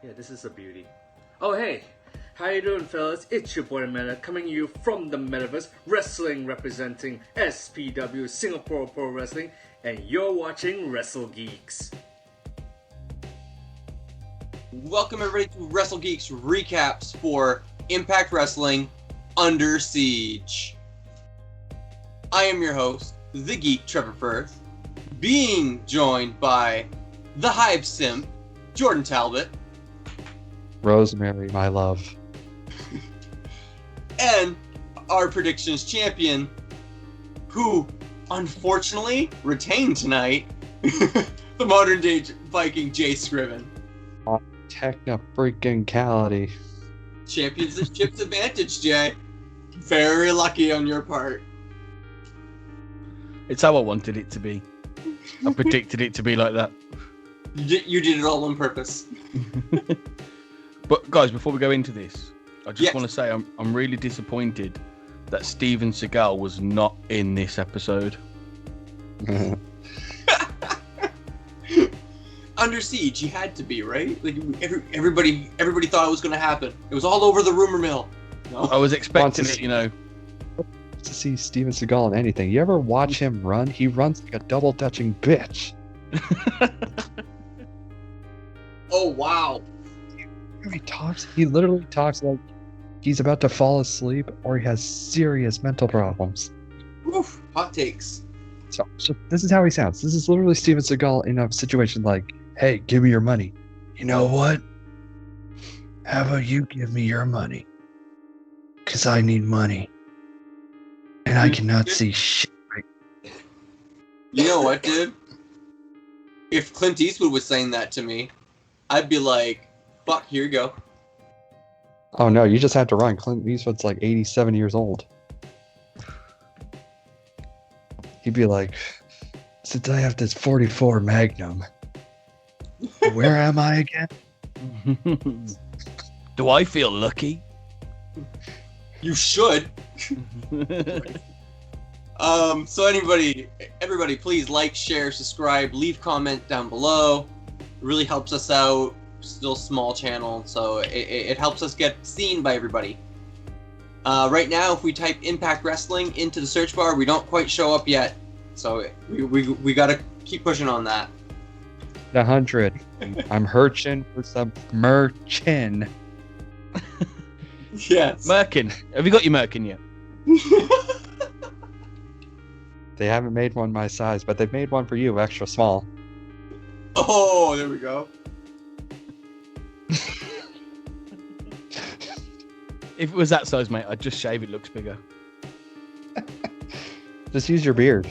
Yeah, this is a beauty. Oh, hey! How you doing, fellas? It's your boy Meta, coming to you from the Metaverse, wrestling representing SPW, Singapore Pro Wrestling, and you're watching Wrestle Geeks. Welcome everybody to Wrestle Geeks recaps for Impact Wrestling Under Siege. I am your host, the Geek Trevor Firth, being joined by the Hive Simp, Jordan Talbot. Rosemary, my love. And our predictions champion, who unfortunately retained tonight, the modern day Viking Jay Scriven. Techno-freaking-cality. Championship's advantage, Jay. Very lucky on your part. It's how I wanted it to be. I predicted it to be like that. You did it all on purpose. But guys, before we go into this, I just Yes. want to say I'm really disappointed that Steven Seagal was not in this episode. Under Siege, he had to be, right? Like everybody thought it was going to happen. It was all over the rumor mill. No? I was expecting it, you know. To see Steven Seagal in anything. You ever watch him run? He runs like a double-dutching bitch. Oh, wow. He literally talks like he's about to fall asleep or he has serious mental problems. Oof, hot takes. So this is how he sounds. This is literally Steven Seagal in a situation like, hey, give me your money. You know what? How about you give me your money? Because I need money. And I cannot see shit right. You know what, dude? If Clint Eastwood was saying that to me, I'd be like, fuck, here you go. Oh no, you just had to run. Clint Eastwood's like 87 years old. He'd be like, since I have this 44 Magnum, where am I again? Do I feel lucky? You should. So everybody, please like, share, subscribe, leave comment down below. It really helps us out. Still small channel, so it helps us get seen by everybody. Right now, if we type Impact Wrestling into the search bar, we don't quite show up yet. So we gotta keep pushing on that. 100. I'm hurching for some merchin. Yes. Merkin. Have you got your Merkin yet? They haven't made one my size, but they've made one for you, extra small. Oh, there we go. If it was that size, mate, I'd just shave it. Looks bigger. Just use your beard.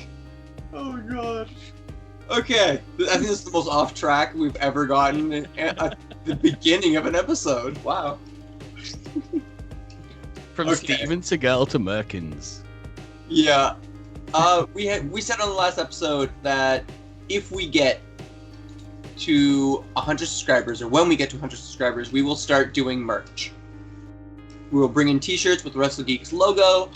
Oh god. Okay, I think this is the most off track we've ever gotten at the beginning of an episode. Wow. From Steven Seagal to Merkins. Yeah. We said on the last episode that if we get to 100 subscribers, or when we get to 100 subscribers, we will start doing merch. We will bring in t-shirts with the Wrestle Geeks logo,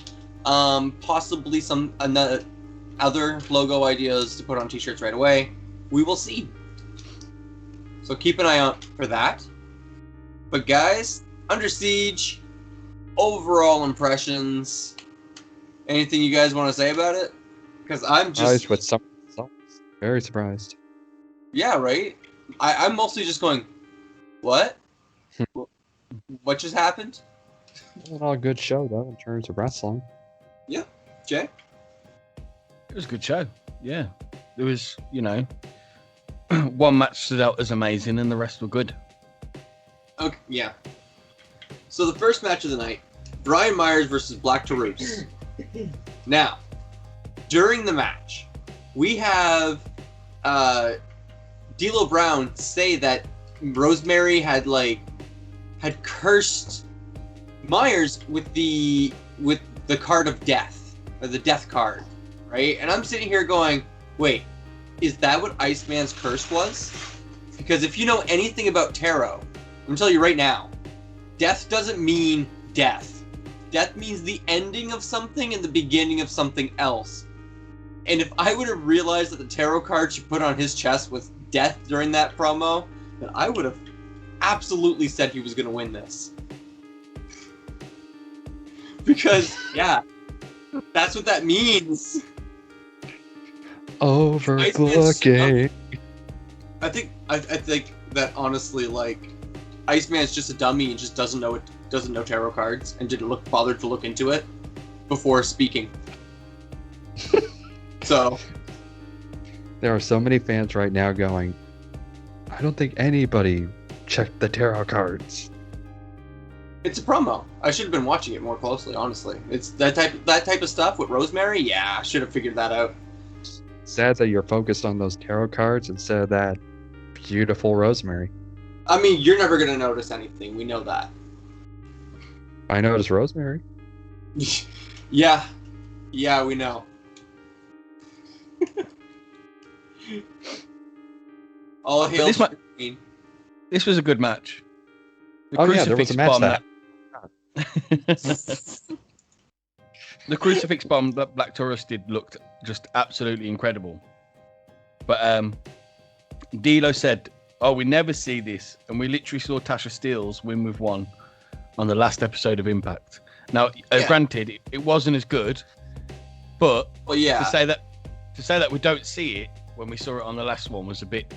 possibly some other logo ideas to put on t-shirts right away. We will see. So keep an eye out for that. But guys, Under Siege, overall impressions. Anything you guys want to say about it? Because I'm just With some results. Very surprised. Yeah, right? I'm mostly just going, what? What just happened? Not a good show, though, in terms of wrestling. Yeah. Jay? It was a good show. Yeah. There was, you know, one match stood out as amazing and the rest were good. Okay, yeah. So the first match of the night, Brian Myers versus Black Taurus. Now, during the match, we have D'Lo Brown say that Rosemary had cursed Myers with the card of death, or the death card, right? And I'm sitting here going, wait, is that what Iceman's curse was? Because if you know anything about tarot, I'm gonna tell you right now, death doesn't mean death. Death means the ending of something and the beginning of something else. And if I would have realized that the tarot card she put on his chest was death during that promo, then I would have absolutely said he was going to win this. Because, yeah, that's what that means. Overlooking. I think that honestly, like, Iceman's just a dummy and just doesn't know tarot cards and didn't bother to look into it before speaking. So There are so many fans right now going, I don't think anybody checked the tarot cards. it's a promo. I should have been watching it more closely, honestly. It's that type of stuff with Rosemary. Yeah, I should have figured that out. Sad that you're focused on those tarot cards instead of that beautiful Rosemary. I mean, you're never gonna notice anything. We know that. I noticed Rosemary. Yeah, we know. All hail Queen. This was a good match. There was a match that. The crucifix bomb that Black Taurus did looked just absolutely incredible. But D'Lo said, we never see this. And we literally saw Tasha Steelz win with one on the last episode of Impact. Now, granted, it wasn't as good. But to say that we don't see it when we saw it on the last one was a bit...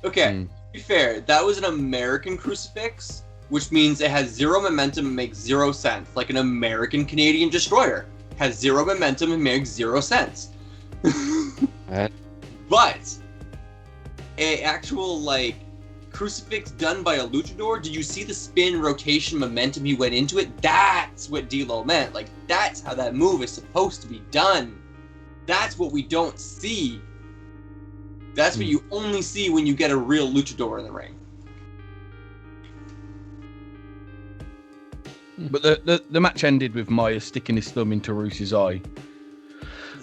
Okay, to be fair, that was an American crucifix, which means it has zero momentum and makes 0 sense. Like an American Canadian destroyer has 0 momentum and makes 0 sense. But a actual like crucifix done by a luchador, did you see the spin, rotation, momentum he went into it? That's what D'Lo meant. Like, that's how that move is supposed to be done. That's what we don't see. That's what you only see when you get a real luchador in the ring. But the match ended with Maya sticking his thumb into Roos's eye.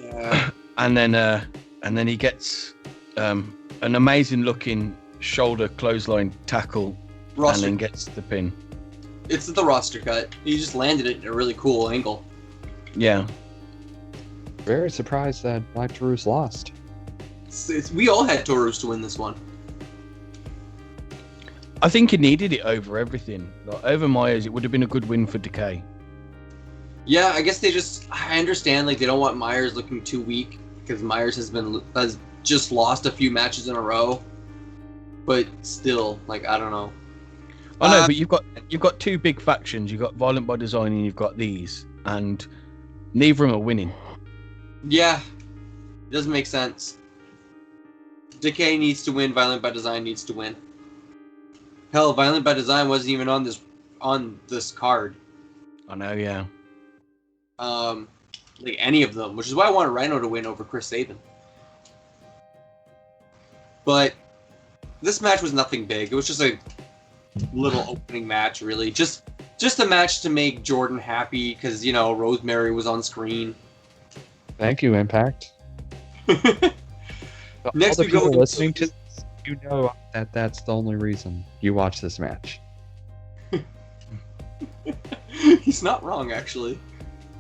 Yeah. And then he gets an amazing looking shoulder clothesline tackle and then gets the pin. It's the roster cut. He just landed it in a really cool angle. Yeah. Very surprised that Black Taurus lost. We all had Taurus to win this one. I think he needed it over everything. Like, over Myers, it would have been a good win for Decay. Yeah, I guess I understand, like, they don't want Myers looking too weak, because Myers has just lost a few matches in a row. But still, like, I don't know. I know, but you've got two big factions. You've got Violent by Design and you've got these, and neither of them are winning. Yeah, it doesn't make sense. Decay needs to win, Violent by Design needs to win. Hell, Violent by Design wasn't even on this card. I know, yeah. Like any of them, which is why I wanted Rhino to win over Chris Sabin. But this match was nothing big. It was just a little opening match, really. Just a match to make Jordan happy because, you know, Rosemary was on screen. Thank you, Impact. Next all the we go people listening to this, you know that that's the only reason you watch this match. He's not wrong, actually.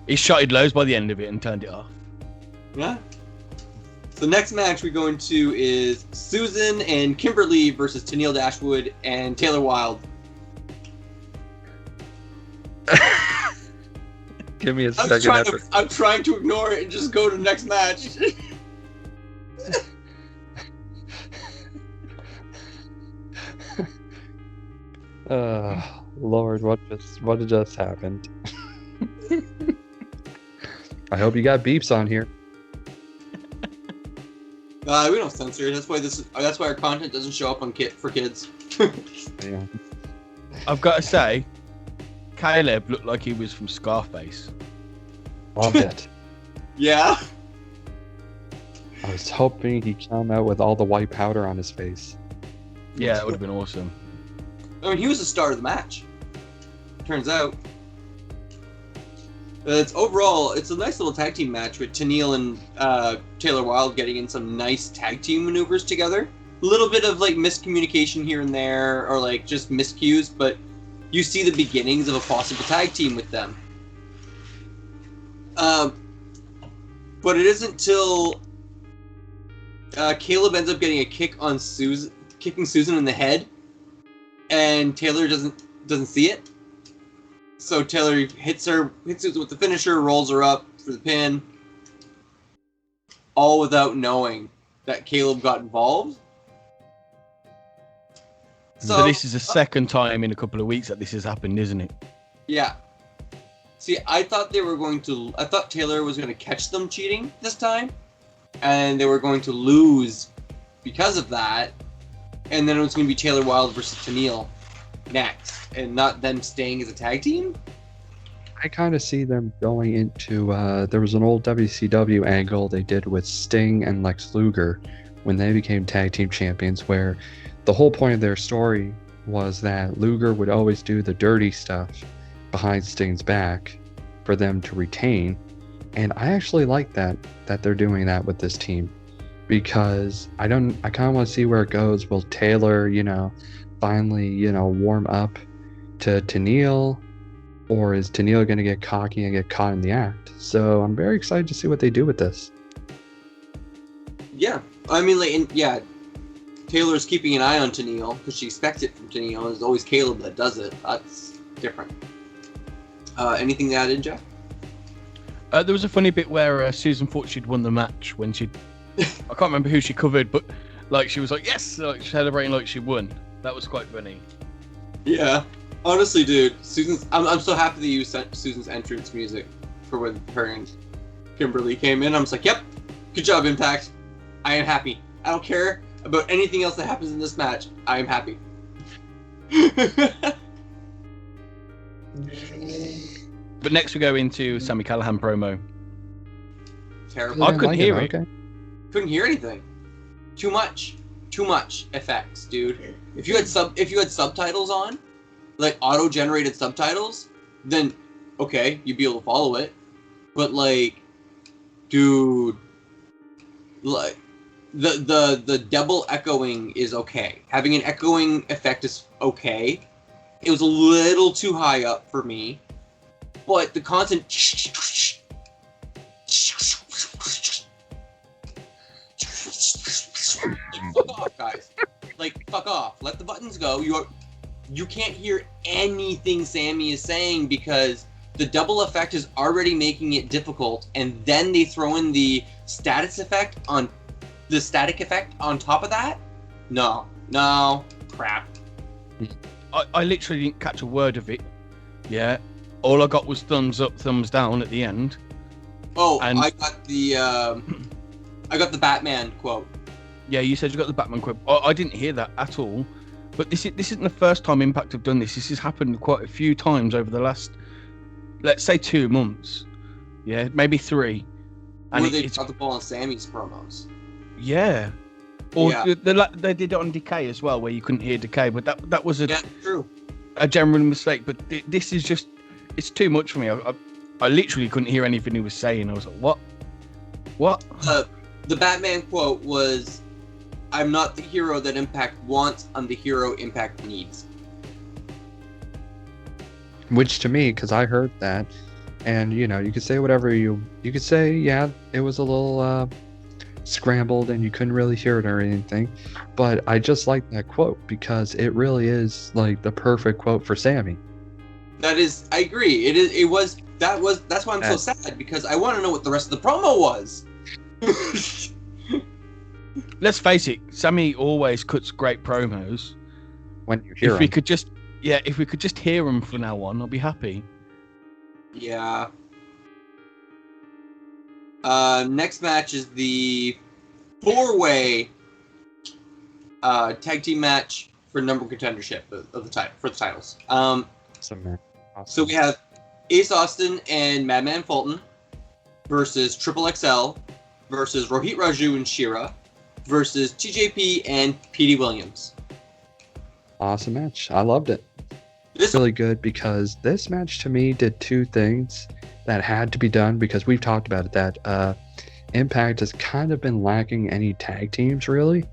He shotted lows by the end of it and turned it off. Yeah. So next match we go into is Susan and Kimberly versus Tenille Dashwood and Taylor Wilde. Give me a second. I'm trying to ignore it and just go to the next match. Lord, what just happened? I hope you got beeps on here. We don't censor it. That's why our content doesn't show up on for kids. Yeah. I've got to say, Caleb looked like he was from Scarface. Loved it. Yeah. I was hoping he'd come out with all the white powder on his face. Yeah, that would have been awesome. I mean, he was the star of the match. Turns out. It's a nice little tag team match with Tenille and Taylor Wilde getting in some nice tag team maneuvers together. A little bit of like miscommunication here and there, or like just miscues, but you see the beginnings of a possible tag team with them. But it isn't till Caleb ends up getting a kick on Susan. kicking Susan in the head, and Taylor doesn't see it. So Taylor hits Susan with the finisher, rolls her up for the pin, all without knowing that Caleb got involved. So this is the second time in a couple of weeks that this has happened, isn't it? Yeah. See, I thought Taylor was going to catch them cheating this time, and they were going to lose because of that, and then it was going to be Taylor Wilde versus Tenille next, and not them staying as a tag team. I kind of see them going into, there was an old WCW angle they did with Sting and Lex Luger when they became tag team champions, where the whole point of their story was that Luger would always do the dirty stuff behind Sting's back for them to retain. And I actually like that they're doing that with this team, because I kind of want to see where it goes. Will Taylor, finally, warm up to Tenille? Or is Tenille going to get cocky and get caught in the act? So I'm very excited to see what they do with this. Yeah. I mean, Taylor's keeping an eye on Tenille because she expects it from Tenille. It's always Caleb that does it. That's different. Anything to add in, Jeff? There was a funny bit where Susan thought she'd won the match when I can't remember who she covered, but she was like, yes, celebrating like she won. That was quite funny. Yeah. Honestly, dude, I'm so happy that you sent Susan's entrance music for when her and Kimberly came in. I'm just like, yep, good job, Impact. I am happy. I don't care about anything else that happens in this match. I am happy. But next we go into Sami Callihan promo. Terrible. I couldn't hear it. Okay. Couldn't hear anything. Too much effects, dude. If you had subtitles on, like auto-generated subtitles, then okay, you'd be able to follow it. But dude, the double echoing is okay. Having an echoing effect is okay. It was a little too high up for me, but the constant fuck off, guys. Fuck off. Let the buttons go. You can't hear anything Sami is saying because the double effect is already making it difficult, and then they throw in the static effect on top of that? No, crap. I literally didn't catch a word of it. Yeah. All I got was thumbs up, thumbs down at the end. Oh, and I got the Batman quote. Yeah, you said you got the Batman quote. I didn't hear that at all. But this isn't the first time Impact have done this. This has happened quite a few times over the last, let's say, 2 months. Yeah, maybe 3. And they dropped the ball on Sami's promos. Yeah. Or they did it on Decay as well, where you couldn't hear Decay. But that was true. A general mistake. But this is just, it's too much for me. I literally couldn't hear anything he was saying. I was like, what? The Batman quote was, I'm not the hero that Impact wants, I'm the hero Impact needs. Which to me, because I heard that, and you could say whatever you could say, yeah, it was a little scrambled and you couldn't really hear it or anything, but I just like that quote because it really is the perfect quote for Sami. That is, I agree. That's why I'm so sad, because I want to know what the rest of the promo was. Let's face it, Sami always cuts great promos. When you hear if we could just hear them from now on, I'll be happy. Yeah. Next match is the 4-way tag team match for number contendership of the title for the titles. Awesome. So we have Ace Austin and Madman Fulton versus Triple XL versus Rohit Raju and Shira versus Tjp and Petey Williams. Awesome match. I loved it. It's really good because this match to me did 2 things that had to be done, because we've talked about it, that Impact has kind of been lacking any tag teams, really.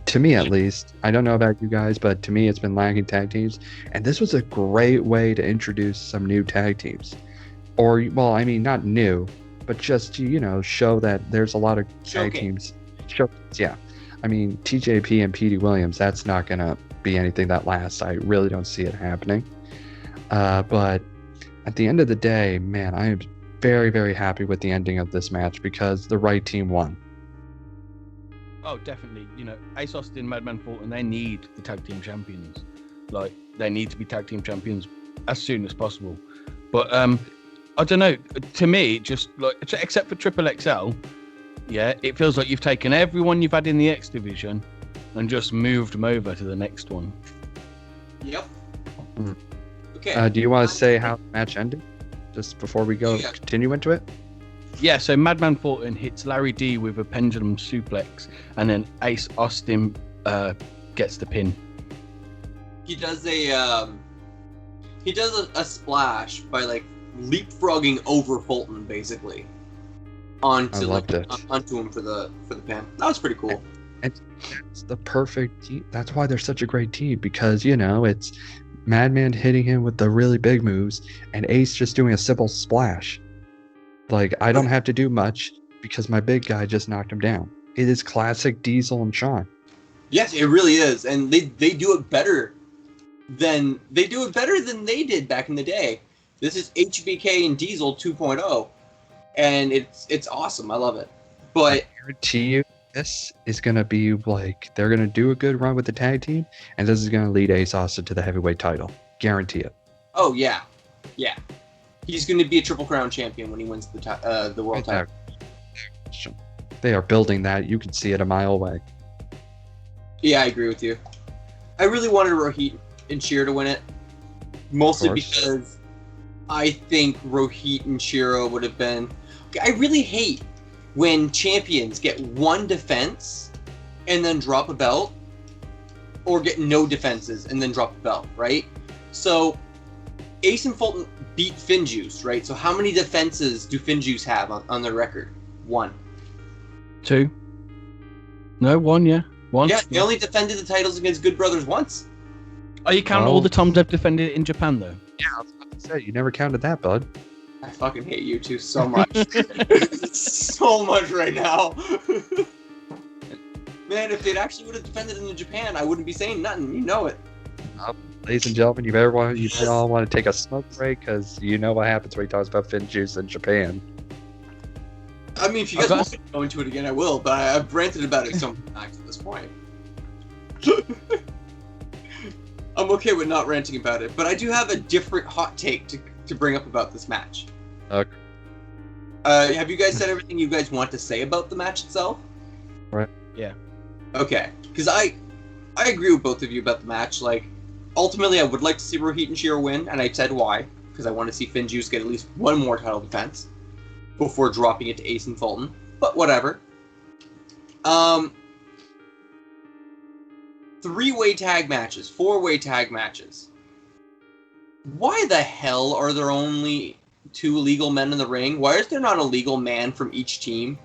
To me, at least. I don't know about you guys, but to me, it's been lacking tag teams. And this was a great way to introduce some new tag teams. Or, well, I mean, not new, but just to, show that there's a lot of tag teams. Yeah. I mean, TJP and Petey Williams, that's not going to be anything that lasts. I really don't see it happening. But at the end of the day, man, I am very, very happy with the ending of this match because the right team won. Oh, definitely. You know, Ace Austin, Madman Fulton, they need the tag team champions. Like, they need to be tag team champions as soon as possible. But I don't know. To me, just like, except for Triple XL, yeah, it feels like you've taken everyone you've had in the X division and just moved them over to the next one. Yep. Mm. Okay. Do you want to say how the match ended? Just before we continue into it? Yeah, so Madman Fulton hits Larry D with a pendulum suplex, and then Ace Austin gets the pin. He does a splash by like leapfrogging over Fulton basically onto him for the pin. That was pretty cool. And it's the perfect team. That's why they're such a great team, because you know it's Madman hitting him with the really big moves and Ace just doing a simple splash. Like, I don't have to do much because my big guy just knocked him down. It is classic Diesel and Shawn. Yes, it really is, and they do it better than they did back in the day. This is HBK and Diesel 2.0, and it's awesome. I love it. But I guarantee you, this is gonna be like they're gonna do a good run with the tag team, and this is gonna lead Ace Austin to the heavyweight title. Guarantee it. Oh yeah. He's going to be a Triple Crown champion when he wins the world title. They are building that. You can see it a mile away. Yeah, I agree with you. I really wanted Rohit and Shira to win it, mostly because I think Rohit and Shira would have been... I really hate when champions get one defense and then drop a belt, or get no defenses and then drop a belt, right? So Ace and Fulton beat Finjuice, right? So how many defenses do Finjuice have on their record? 1. 2. No, 1, yeah. 1. Yeah, they only defended the titles against Good Brothers once. Oh, you count all the times they've defended it in Japan, though? Yeah, I was about to say, you never counted that, bud. I fucking hate you two so much. So much right now. Man, if they'd actually would have defended it in Japan, I wouldn't be saying nothing. You know it. Ladies and gentlemen, you all want to take a smoke break, because you know what happens when he talks about Finjuice in Japan. I mean, if you guys want me to go into it again, I will, but I've ranted about it so many times at this point. I'm okay with not ranting about it, but I do have a different hot take to bring up about this match. Okay. Have you guys said everything you guys want to say about the match itself? Right. Yeah. Okay, because I agree with both of you about the match. Like, ultimately, I would like to see Rohit and Shira win, and I said why. Because I want to see Finjuice get at least one more title defense before dropping it to Ace and Fulton. But whatever. 3-way tag matches, 4-way tag matches. Why the hell are there only 2 legal men in the ring? Why is there not a legal man from each team?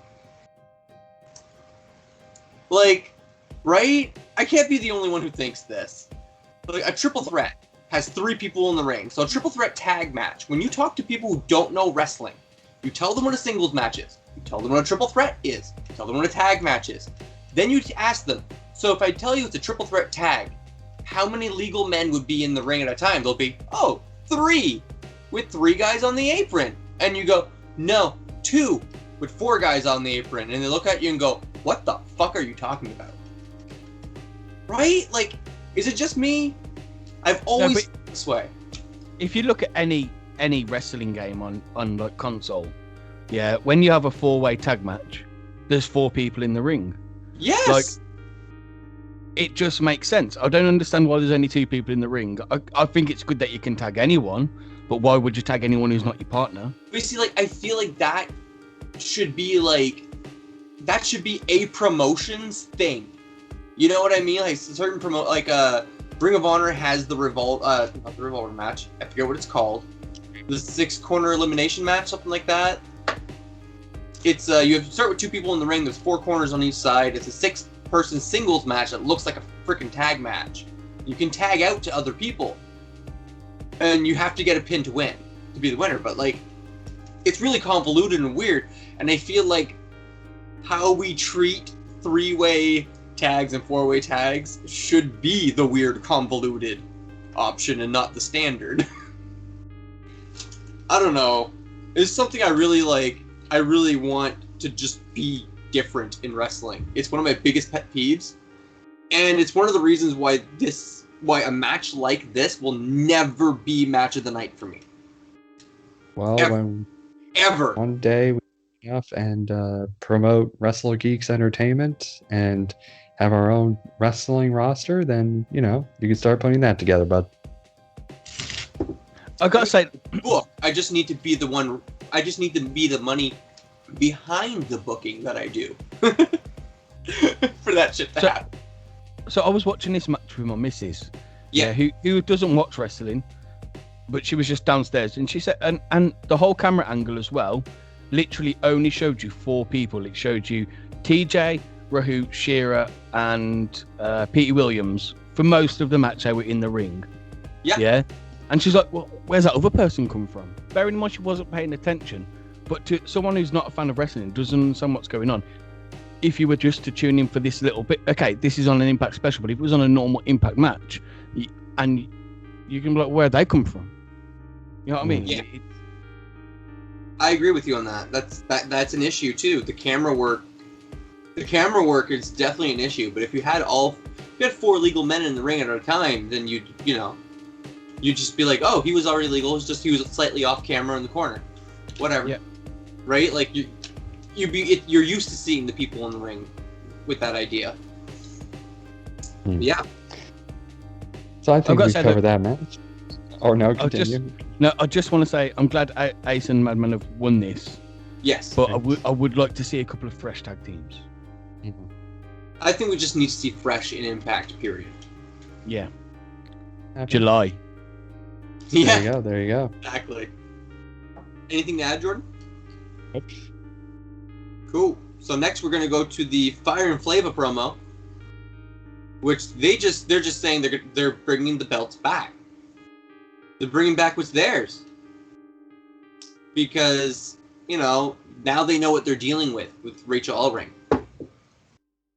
Like, right? I can't be the only one who thinks this. Like, a triple threat has 3 people in the ring. So a triple threat tag match, when you talk to people who don't know wrestling, you tell them what a singles match is. You tell them what a triple threat is. You tell them what a tag match is. Then you ask them, so if I tell you it's a triple threat tag, how many legal men would be in the ring at a time? They'll be, 3, with 3 guys on the apron. And you go, no, 2, with 4 guys on the apron. And they look at you and go, what the fuck are you talking about? Right? Like, is it just me? I've always felt this way. If you look at any wrestling game on like console, yeah, when you have a 4-way tag match, there's 4 people in the ring. Yes. Like, it just makes sense. I don't understand why there's only 2 people in the ring. I think it's good that you can tag anyone, but why would you tag anyone who's not your partner? But see, like, I feel like that should be a promotions thing. You know what I mean? Like, certain Ring of Honor has the not the Revolver match. I forget what it's called. The 6-corner elimination match, something like that. It's you have to start with 2 people in the ring. There's 4 corners on each side. It's a 6-person singles match that looks like a freaking tag match. You can tag out to other people, and you have to get a pin to win to be the winner. But like, it's really convoluted and weird. And I feel like how we treat 3-way tags and 4-way tags should be the weird convoluted option and not the standard. I don't know. It's something I really like. I really want to just be different in wrestling. It's one of my biggest pet peeves. And it's one of the reasons why a match like this will never be match of the night for me. Well, Ever. One day we enough and promote Wrestle Geeks Entertainment and have our own wrestling roster, then you can start putting that together, bud. I gotta say, look, I just need to be the one. I just need to be the money behind the booking that I do for that shit to happen. So I was watching this match with my missus, Yeah. who doesn't watch wrestling, but she was just downstairs, and she said, and the whole camera angle as well, literally only showed you 4 people. It showed you TJ, Rohit, Shira, and Petey Williams for most of the match. They were in the ring. Yeah. And she's like, well, where's that other person come from? Bearing in mind she wasn't paying attention, but to someone who's not a fan of wrestling, doesn't understand what's going on. If you were just to tune in for this little bit, okay, this is on an Impact special, but if it was on a normal Impact match, and you can be like, where'd they come from? You know what I mean? Yeah. I agree with you on that. That's an issue too. The camera work is definitely an issue. But if you had 4 legal men in the ring at a time, then you'd just be like, oh, he was already legal. It's just he was slightly off camera in the corner, whatever. Yeah. Right? Like you're used to seeing the people in the ring with that idea. Yeah. So I think we covered that match. Or no, continue. I just want to say I'm glad Ace and Madman have won this. Yes. But I would like to see a couple of fresh tag teams. Mm-hmm. I think we just need to see fresh in Impact, period. Yeah. Okay. July. Yeah. There you go. Exactly. Anything to add, Jordan? Nope. Cool. So next we're gonna go to the Fire and Flava promo, which they're just saying they're bringing the belts back. They're bringing back what's theirs because now they know what they're dealing with Rachel Ellering.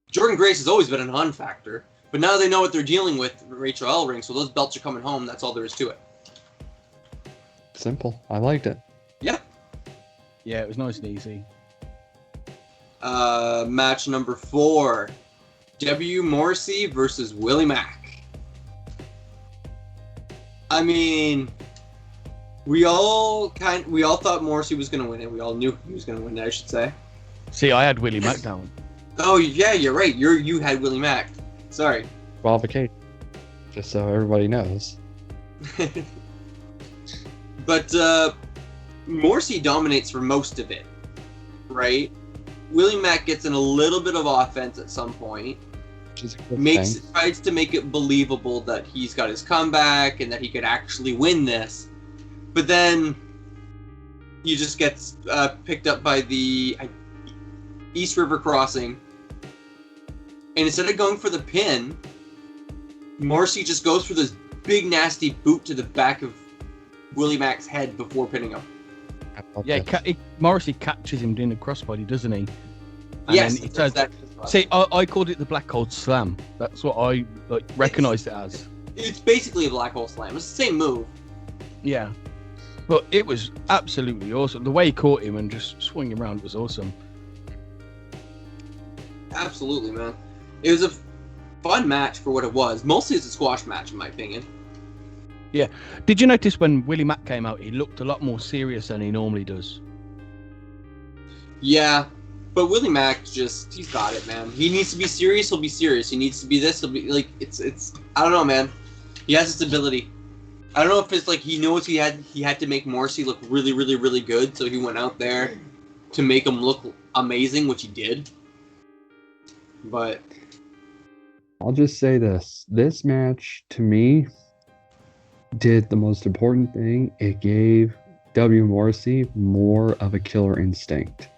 Jordan Grace has always been a non-factor, but now they know what they're dealing with Rachel Ellering, so those belts are coming home. That's all there is to it. Simple. I liked it. Yeah. Yeah, it was nice and easy. Match number 4. W. Morrissey versus Willie Mack. I mean, we all thought Morrissey was going to win it. We all knew he was going to win it, I should say. See, I had Willie Mack down. Oh, yeah, you're right. You had Willie Mack. Sorry. Qualification. Just so everybody knows. But Morrissey dominates for most of it, right? Willie Mack gets in a little bit of offense at some point. Tries to make it believable that he's got his comeback and that he could actually win this. But then he just gets picked up by the East River Crossing. And instead of going for the pin, Morrissey just goes for this big nasty boot to the back of Willie Mack's head before pinning him. Yeah, Morrissey catches him doing the crossbody, doesn't he? And yes. See, I called it the Black Hole Slam. That's what I recognised it as. It's basically a Black Hole Slam. It's the same move. Yeah. But it was absolutely awesome. The way he caught him and just swung him around was awesome. Absolutely, man. It was a fun match for what it was. Mostly it's a squash match, in my opinion. Yeah. Did you notice when Willie Mack came out, he looked a lot more serious than he normally does? Yeah. But Willie Mack he's got it, man. He needs to be serious, he'll be serious. He needs to be this, he'll be like, it's, I don't know, man. He has this ability. I don't know if it's like he knows he had to make Morrissey look really, really, really good, so he went out there to make him look amazing, which he did. But I'll just say this. This match, to me, did the most important thing. It gave W. Morrissey more of a killer instinct.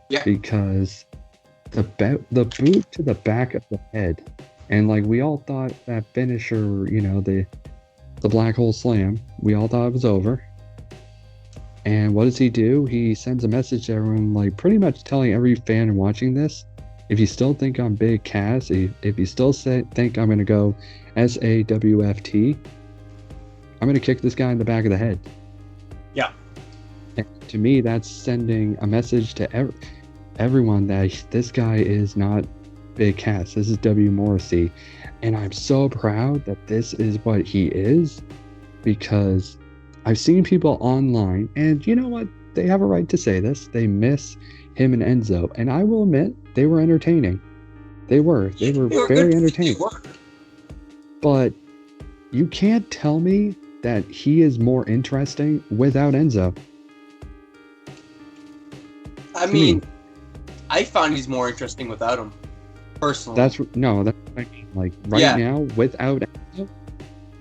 Yeah. Because the boot to the back of the head, and like we all thought that finisher, the Black Hole Slam, we all thought it was over. And what does he do? He sends a message to everyone, like pretty much telling every fan watching this, if you still think I'm big Cass, if you still think I'm going to go SAWFT, I'm going to kick this guy in the back of the head. Yeah. And to me, that's sending a message to everyone that this guy is not big Cass. This is W. Morrissey. And I'm so proud that this is what he is, because I've seen people online, and you know what? They have a right to say this. They miss him and Enzo. And I will admit, they were entertaining. They were very entertaining. But you can't tell me that he is more interesting without Enzo. I mean, I found he's more interesting without him, personally. That's what I mean. Like, now, without Enzo,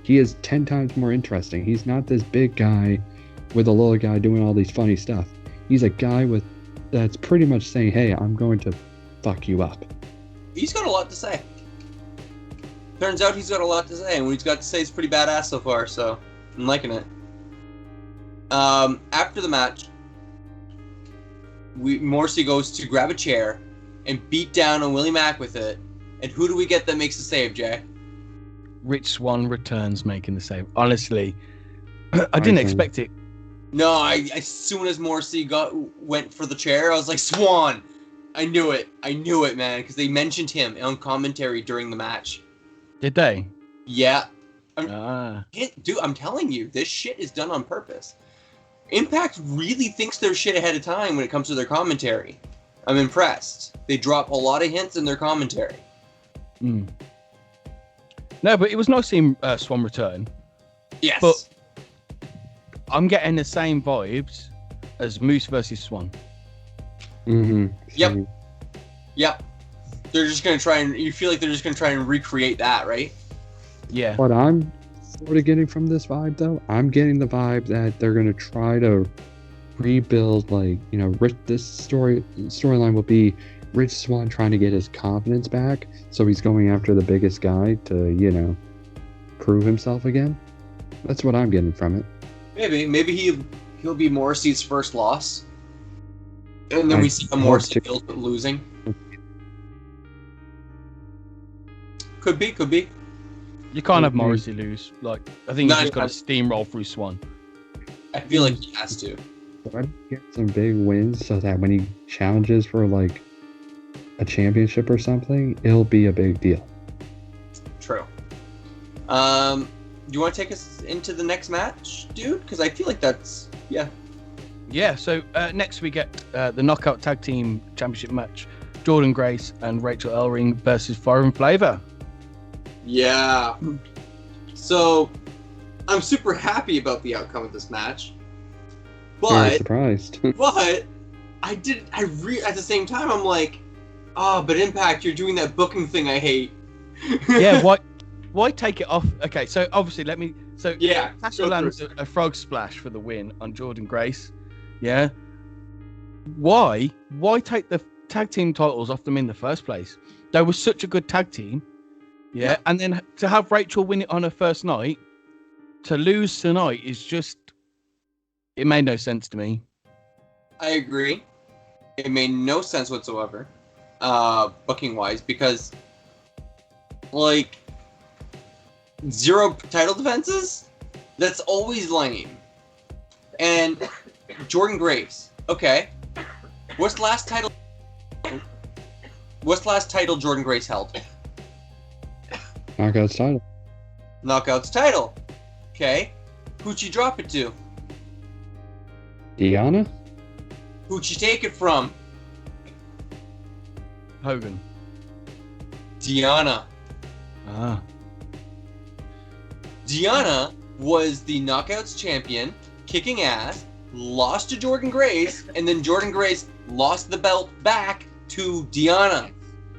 he is 10 times more interesting. He's not this big guy with a little guy doing all these funny stuff. He's a guy that's pretty much saying, hey, I'm going to fuck you up. He's got a lot to say. Turns out he's got a lot to say, and what he's got to say is pretty badass so far, so I'm liking it. After the match, Morrissey goes to grab a chair and beat down on Willie Mack with it, and who do we get that makes the save, Jay? Rich Swann returns making the save. Honestly, I didn't expect it. No, as soon as Morrissey went for the chair, I was like, Swann! I knew it, man, because they mentioned him on commentary during the match. Did they? Yeah. Dude, I'm telling you, this shit is done on purpose. Impact really thinks their shit ahead of time when it comes to their commentary. I'm impressed. They drop a lot of hints in their commentary. No, but it was nice seeing Swann return. Yes. But I'm getting the same vibes as Moose versus Swann. Mm-hmm. Yep. They're just going to try and... You feel like they're just going to try and recreate that, right? Yeah. What I'm sort of getting from this vibe, though, I'm getting the vibe that they're going to try to rebuild, like, you know, this storyline will be Rich Swann trying to get his confidence back, so he's going after the biggest guy to, you know, prove himself again. That's what I'm getting from it. Maybe he'll be Morrissey's first loss, and then we see how Morrissey feels with losing. Could be. You can't have Morrissey lose. Like, I think he's just got to steamroll through Swann. I feel like he has to. Try to get some big wins so that when he challenges for, like, a championship or something, it'll be a big deal. True. Do you want to take us into the next match, dude? Because I feel like that's... Yeah, so next we get the Knockout Tag Team Championship match. Jordan Grace and Rachel Ellering versus Fire and Flavor. Yeah. So, I'm super happy about the outcome of this match. But... Very surprised. But, at the same time, I'm like, but Impact, you're doing that booking thing I hate. Yeah, why take it off? Okay, so obviously Tasha lands a frog splash for the win on Jordan Grace. Yeah. Why take the tag team titles off them in the first place? They were such a good tag team. Yeah. And then to have Rachel win it on her first night, to lose tonight is just... It made no sense to me. I agree. It made no sense whatsoever, booking-wise, because, like, 0 title defenses? That's always lame. And Jordan Grace. Okay. What's the last title Jordan Grace held? Knockouts title. Okay. Who'd she drop it to? Deanna? Who'd she take it from? Hogan. Deanna. Ah. Deanna was the Knockouts champion, kicking ass, lost to Jordan Grace, and then Jordan Grace lost the belt back to Deanna.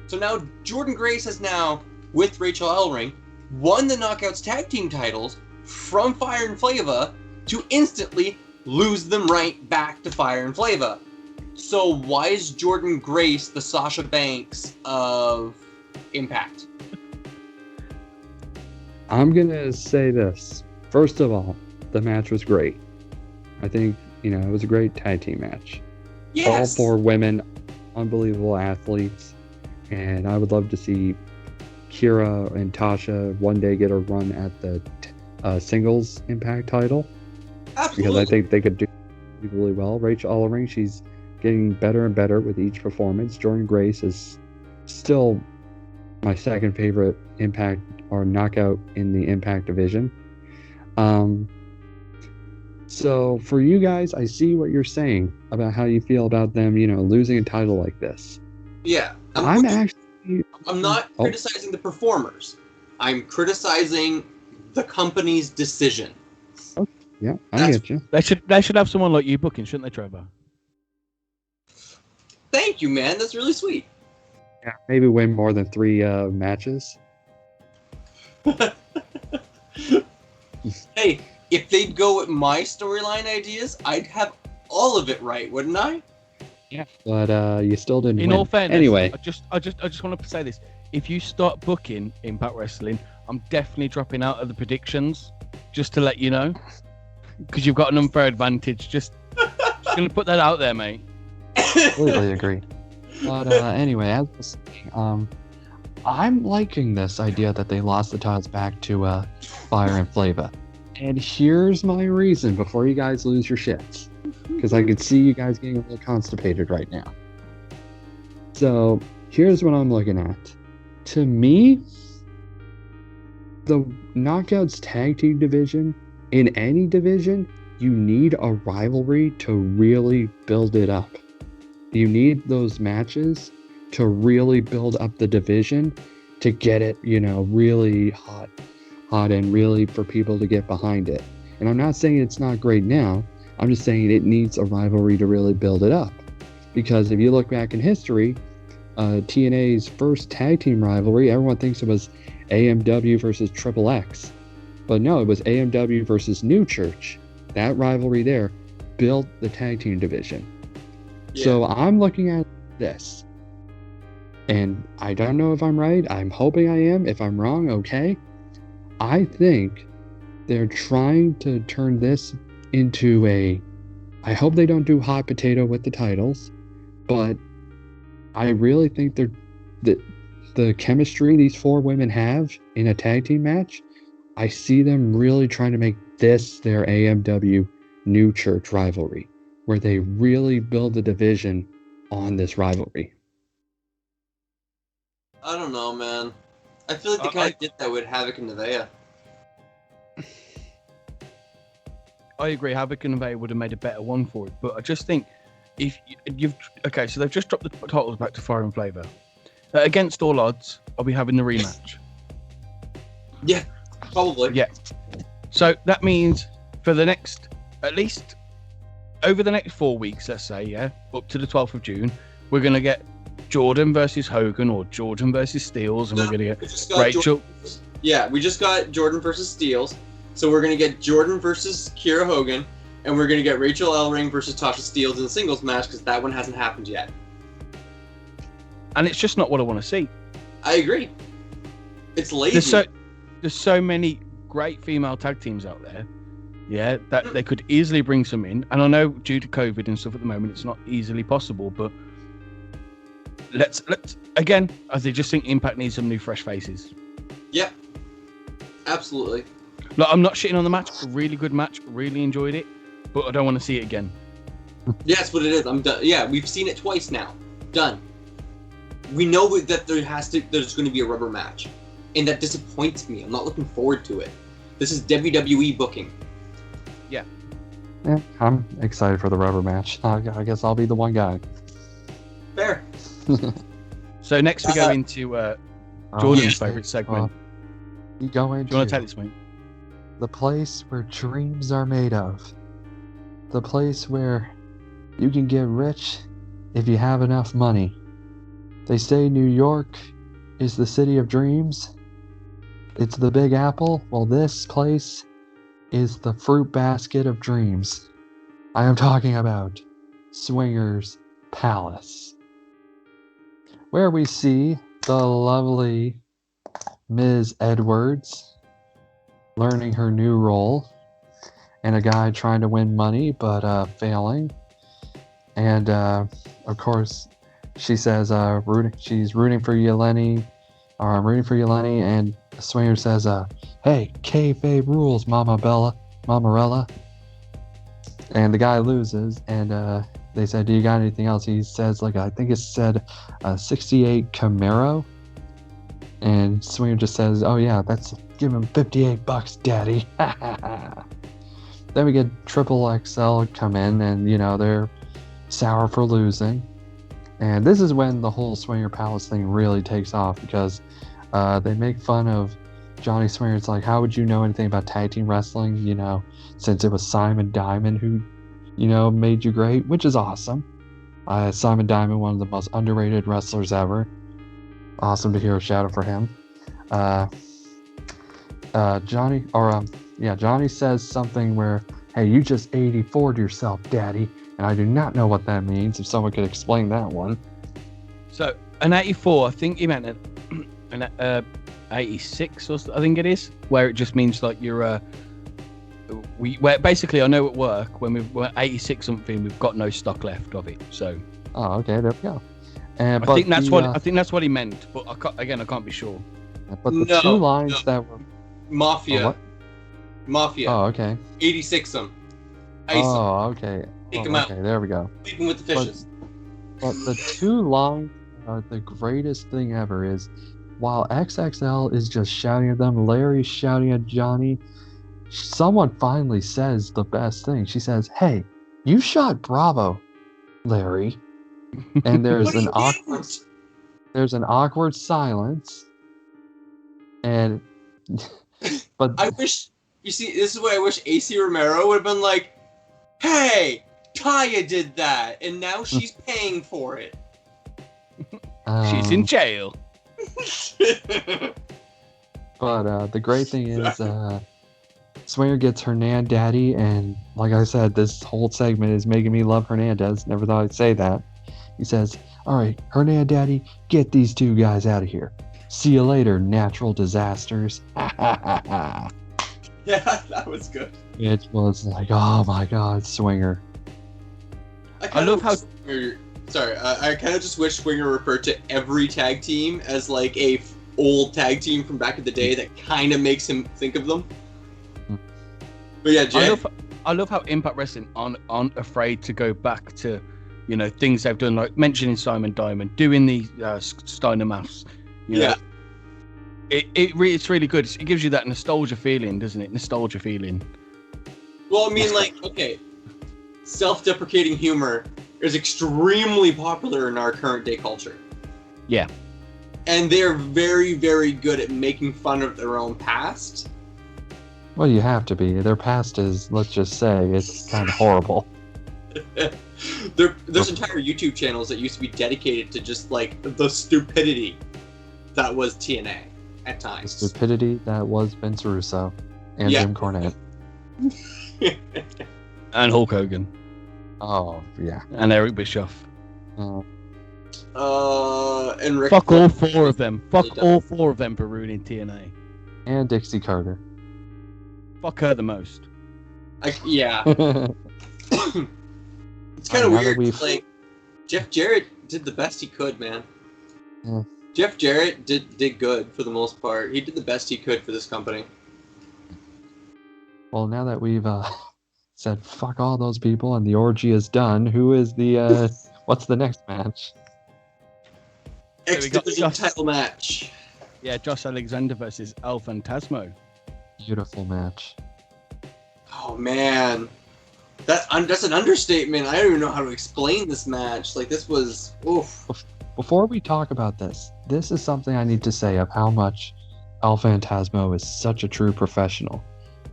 So now Jordan Grace has now, with Rachel Ellering, won the Knockouts tag team titles from Fire and Flava to instantly lose them right back to Fire and Flava. So why is Jordan Grace the Sasha Banks of Impact? I'm going to say this. First of all, the match was great. I think, it was a great tag team match. Yes. All 4 women, unbelievable athletes. and I would love to see Kira and Tasha one day get a run at the singles Impact title. Absolutely. Because I think they could do really well. Rachel Ellering, she's getting better and better with each performance. Jordan Grace is still my second favorite Impact or knockout in the Impact division. So for you guys, I see what you're saying about how you feel about them, losing a title like this. Yeah. I'm not criticizing the performers. I'm criticizing the company's decision. Okay. Yeah, I get you. They should have someone like you booking, shouldn't they, Trevor? Thank you, man. That's really sweet. Yeah, maybe win more than 3 matches. Hey, if they'd go with my storyline ideas, I'd have all of it right, wouldn't I? Yeah. But you still didn't In win. all fairness, anyway, I just want to say this. If you start booking Impact Wrestling, I'm definitely dropping out of the predictions, just to let you know. Because you've got an unfair advantage. Just going to put that out there, mate. completely agree. But anyway, as I was saying, I'm liking this idea that they lost the titles back to Fire and Flava. And here's my reason before you guys lose your shits. Because I could see you guys getting a little constipated right now. So, here's what I'm looking at. To me, the Knockouts tag team division, in any division, you need a rivalry to really build it up. You need those matches to really build up the division to get it, really hot and really for people to get behind it. And I'm not saying it's not great now. I'm just saying it needs a rivalry to really build it up. Because if you look back in history, TNA's first tag team rivalry, everyone thinks it was AMW versus Triple X. But no, it was AMW versus New Church. That rivalry there built the tag team division. Yeah. So I'm looking at this. And I don't know if I'm right. I'm hoping I am. If I'm wrong, okay. I think they're trying to turn this into I hope they don't do hot potato with the titles, but I really think the chemistry these 4 women have in a tag team match, I see them really trying to make this their AMW New Church rivalry, where they really build the division on this rivalry. I don't know, man. I feel like they kind of did that with Havoc and Nevaeh. I agree. Havoc and Nevaeh would have made a better one for it, but I just think if so they've just dropped the titles back to Fire and Flava. Against all odds, I'll be having the rematch. Yeah, probably. Yeah. So that means for the next, at least over the next 4 weeks, let's say, up to the 12th of June, we're gonna get Jordan versus Hogan or Jordan versus Steels, and we're gonna get Rachel. We just got Jordan versus Steels. So we're going to get Jordan versus Kira Hogan, and we're going to get Rachel Ellering versus Tasha Steelz in a singles match, because that one hasn't happened yet. And it's just not what I want to see. I agree. It's lazy. There's so many great female tag teams out there, that they could easily bring some in. And I know due to COVID and stuff at the moment, it's not easily possible, but let's again, I just think Impact needs some new fresh faces. Yep. Absolutely. Look, I'm not shitting on the match. Really good match. Really enjoyed it. But I don't want to see it again. Yeah, that's what it is. I'm done. Yeah, we've seen it twice now. Done. We know that there's going to be a rubber match. And that disappoints me. I'm not looking forward to it. This is WWE booking. Yeah, I'm excited for the rubber match. I guess I'll be the one guy. Fair. So next we go into Jordan's favourite segment. Do you want to take this, mate? The place where dreams are made of. The place where you can get rich if you have enough money. They say New York is the city of dreams. It's the Big Apple. Well, this place is the fruit basket of dreams. I am talking about Swingers Palace, where we see the lovely Ms. Edwards learning her new role, and a guy trying to win money but failing, and of course she says, she's rooting for Yeleni, or I'm rooting for Yeleni, and the Swinger says, hey, kayfabe rules, Mamarella. And the guy loses, and they said, do you got anything else? He says, I think it said 68 Camaro. And Swinger just says, oh yeah, give him $58, daddy. Then we get Triple XL come in, and, they're sour for losing. And this is when the whole Swinger Palace thing really takes off, because they make fun of Johnny Swinger. It's like, how would you know anything about tag team wrestling, since it was Simon Diamond who, made you great, which is awesome. Simon Diamond, one of the most underrated wrestlers ever. Awesome to hear a shout out for him. Johnny says something where, hey, you just 84'd yourself, daddy. And I do not know what that means, if someone could explain that one. So, an 84, I think he meant an 86, or I think it is, where it just means like you're where basically I know at work when we're 86 something, we've got no stock left of it. So. Oh, okay, there we go. I think that's what he meant, but I can't be sure. But the two lines that were Mafia. Mafia. Oh, okay. 86 them. Oh, okay. Take them out. Okay, there we go. Leave them with the fishes. But the two lines are the greatest thing ever. Is while XXL is just shouting at them, Larry's shouting at Johnny. Someone finally says the best thing. She says, "Hey, you shot Bravo, Larry." And there's an awkward silence. And but I wish, you see, this is why I wish AC Romero would have been like, "Hey, Taya did that, and now she's paying for it." She's in jail. But the great thing is, Swinger gets Hernandaddy, and like I said, this whole segment is making me love Hernandez. Never thought I'd say that. He says, "All right, Hernandaddy, get these two guys out of here. See you later, natural disasters." Yeah, that was good. It was like, oh my God, Swinger. I love how. Sorry, I kind of just wish Swinger referred to every tag team as like a old tag team from back in the day that kind of makes him think of them. But yeah, Jay. I love how Impact Wrestling aren't afraid to go back to, things they've done, like mentioning Simon Diamond, doing the Steiner Maths. Yeah. It's really good. It gives you that nostalgia feeling, doesn't it? Nostalgia feeling. Well, I mean, okay, self-deprecating humor is extremely popular in our current day culture. Yeah. And they're very, very good at making fun of their own past. Well, you have to be. Their past is, let's just say, it's kind of horrible. There's entire YouTube channels that used to be dedicated to just, the stupidity that was TNA at times. The stupidity that was Vince Russo and Jim Cornette. And Hulk Hogan. Oh, yeah. And Eric Bischoff. And Rick Fuck all four of them. Fuck all four of them for ruining TNA. And Dixie Carter. Fuck her the most. Yeah. It's kind of weird. Jeff Jarrett did the best he could, man. Yeah. Jeff Jarrett did good for the most part. He did the best he could for this company. Well, now that we've said fuck all those people and the orgy is done, who is the what's the next match? X Division title match. Yeah, Josh Alexander versus El Fantasmo. Beautiful match. Oh man, that's an understatement. I don't even know how to explain this match. This was oof. Before we talk about this is something I need to say of how much El Fantasmo is such a true professional.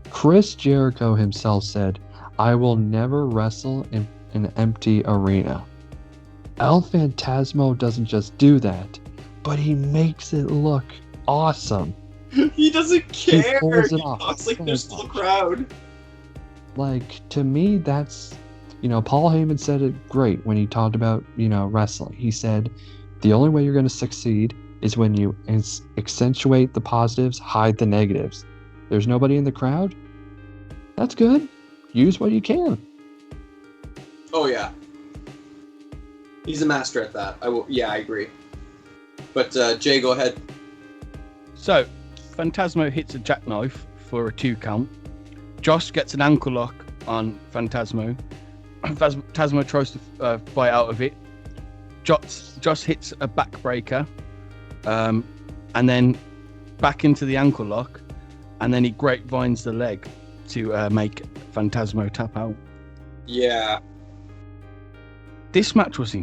Chris Jericho himself said, "I will never wrestle in an empty arena." El Fantasmo doesn't just do that, but he makes it look awesome. He doesn't care. He pulls it off. Talks like there's still a crowd. To me, that's, Paul Heyman said it great when he talked about, wrestling. He said, the only way you're going to succeed is when you accentuate the positives, hide the negatives. There's nobody in the crowd? That's good. Use what you can. Oh, yeah. He's a master at that. I agree. But Jay, go ahead. So, Phantasmo hits a jackknife for a 2 count. Josh gets an ankle lock on Phantasmo. Phantasmo tries to fight out of it. Josh hits a backbreaker, and then back into the ankle lock, and then he grapevines the leg to make Phantasmo tap out. Yeah. This match was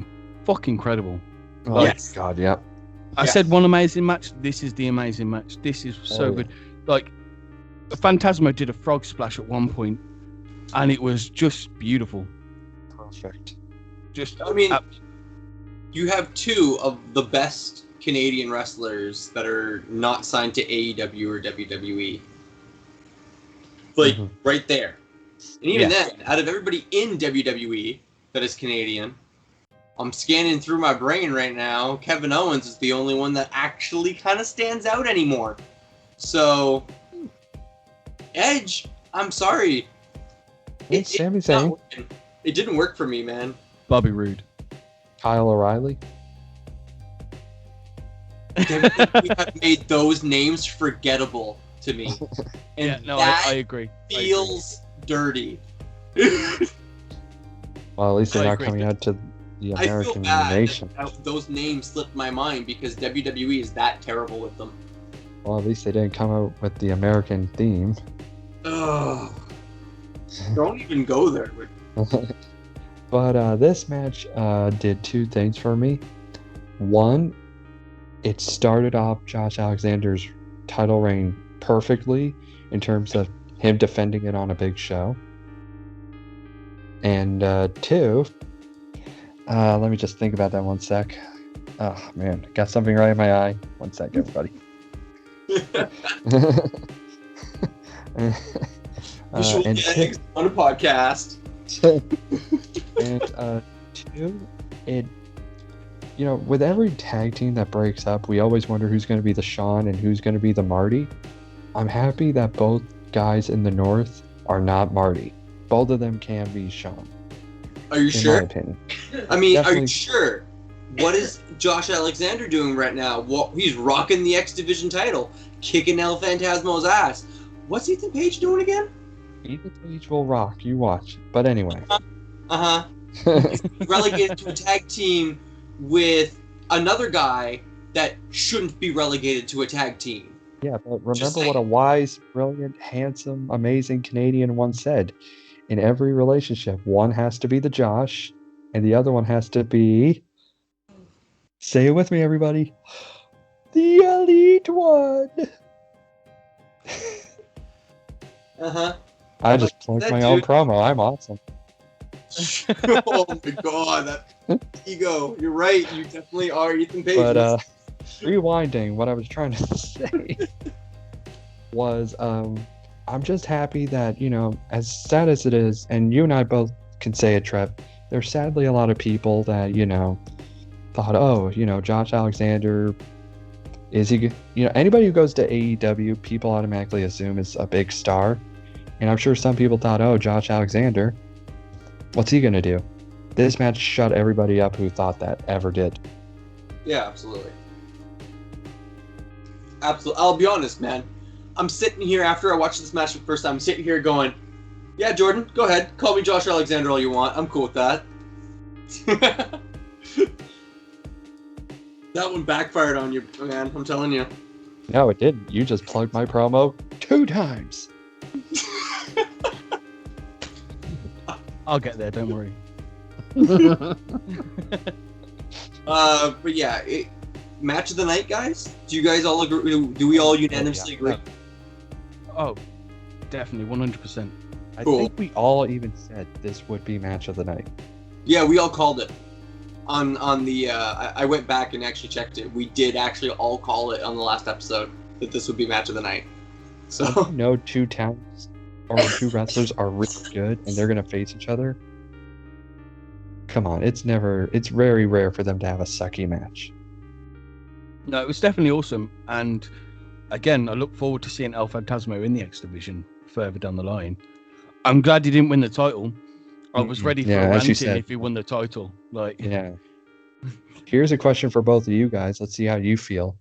fucking incredible. Oh, Yes. God, yep. I said one amazing match. This is the amazing match. This is so good. Like, Phantasmo did a frog splash at one point, and it was just beautiful. Perfect. Just, I mean, you have 2 of the best Canadian wrestlers that are not signed to AEW or WWE. Like, right there. And even then, out of everybody in WWE that is Canadian, I'm scanning through my brain right now. Kevin Owens is the only one that actually kind of stands out anymore. So, Edge, I'm sorry. It's Sami it's not Zayn. working. It didn't work for me, man. Bobby Roode. Kyle O'Reilly. WWE have made those names forgettable to me. And I agree. Feels dirty. Well, at least they're I not agree. coming out to the I feel American bad nation. that those names slipped my mind because WWE is that terrible with them. Well, at least they didn't come out with the American theme. Ugh. Don't even go there. But this match did 2 things for me. One, it started off Josh Alexander's title reign perfectly in terms of him defending it on a big show. And 2, let me just think about that 1 sec. Oh man, got something right in my eye. 1 sec, everybody. Visual and gags on a podcast. and 2, it, you know, with every tag team that breaks up, we always wonder who's going to be the Shawn and who's going to be the Marty. I'm happy that both guys in the North are not Marty. Both of them can be Shawn. Are you in sure? my opinion. I mean, are Definitely. you sure? What is Josh Alexander doing right now? He's rocking the X Division title, kicking El Phantasmo's ass. What's Ethan Page doing again? Ethan Page will rock. You watch. But anyway. Uh-huh. He's relegated to a tag team with another guy that shouldn't be relegated to a tag team. Yeah, but Just remember what a wise, brilliant, handsome, amazing Canadian once said. In every relationship, one has to be the Josh, and the other one has to be... Say it with me, everybody. The Elite One! Uh-huh. I just plugged That my own dude- promo. I'm awesome. Oh my god, that ego. You're right, you definitely are Ethan Page. But rewinding, what I was trying to say was I'm just happy that, you know, as sad as it is, and you and I both can say it, Trev, there's sadly a lot of people that, you know, thought, oh, you know, Josh Alexander, is he, you know, anybody who goes to AEW, people automatically assume is a big star. And I'm sure some people thought, oh, Josh Alexander, what's he going to do? This match shut everybody up who thought that ever did. Yeah, absolutely. Absolutely. I'll be honest, man. I'm sitting here after I watched this match for the first time. I'm sitting here going, yeah, Jordan, go ahead. Call me Josh Alexander all you want. I'm cool with that. That one backfired on you, man. I'm telling you. No, it didn't. You just plugged my promo 2 times. I'll get there, don't worry. But yeah, match of the night, guys. Do you guys all agree? Do we all unanimously agree? Oh, definitely, 100%. I Cool. think we all even said this would be match of the night. Yeah, we all called it. On the I went back and actually checked it. We did actually all call it on the last episode that this would be match of the night. So You know, 2 talents or 2 wrestlers are really good and they're gonna face each other. Come on, it's very rare for them to have a sucky match. No, it was definitely awesome. And again, I look forward to seeing El Phantasmo in the X Division further down the line. I'm glad he didn't win the title. I was ready for Yeah, a as you ranting said. if he won the title. Like, Yeah. Here's a question for both of you guys. Let's see how you feel.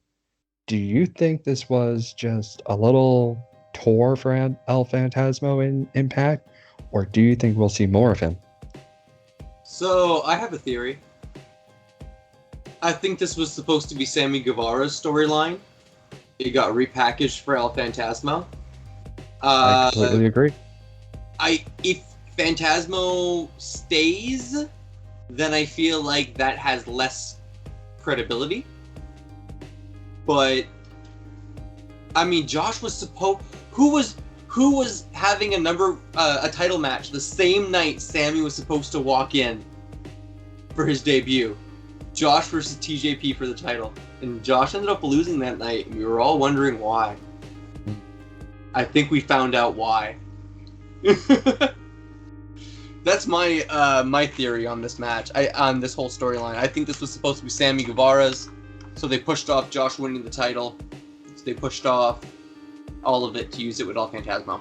Do you think this was just a little tour for El Phantasmo in Impact, or do you think we'll see more of him? So, I have a theory. I think this was supposed to be Sammy Guevara's storyline. It got repackaged for El Phantasmo. I completely agree. If Phantasmo stays, then I feel like that has less credibility. But I mean, Josh was supposed. Who was having a title match the same night Sammy was supposed to walk in for his debut? Josh versus TJP for the title, and Josh ended up losing that night, and we were all wondering why. I think we found out why. That's my theory on this match. On this whole storyline. I think this was supposed to be Sammy Guevara's, so they pushed off Josh winning the title. So they pushed off all of it to use it with El Phantasmo.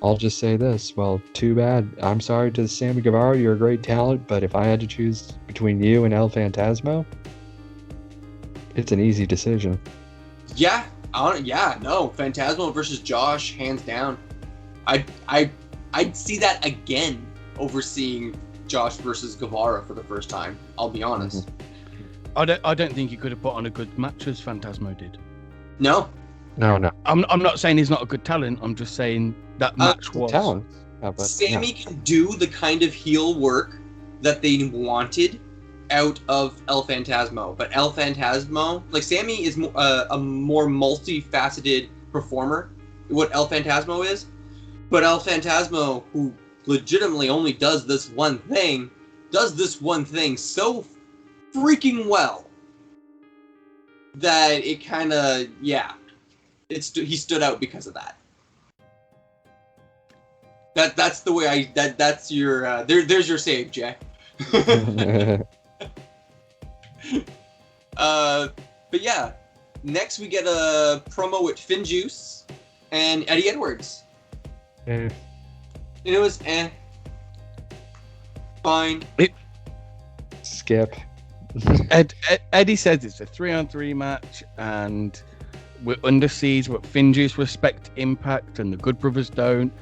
I'll just say this. Well, too bad. I'm sorry to Sammy Guevara. You're a great talent, but if I had to choose between you and El Phantasmo, it's an easy decision. Yeah, no, Phantasmo versus Josh, hands down. I'd see that again over seeing Josh versus Guevara for the first time. I'll be honest. I don't think he could have put on a good match as Phantasmo did. No. I'm not saying he's not a good talent. I'm just saying that match was talent. Sammy can do the kind of heel work that they wanted out of El Phantasmo, but El Phantasmo, like Sammy is a more multifaceted performer, what El Phantasmo is, but El Phantasmo, who legitimately only does this one thing so freaking well that it kind of, he stood out because of that. That's the way that's your there's your save, Jay. But yeah, next we get a promo with Finn Juice and Eddie Edwards. And it was fine. Skip. Eddie says it's a 3-on-3 match and we're under siege, but Finn Juice respect Impact and the Good Brothers don't,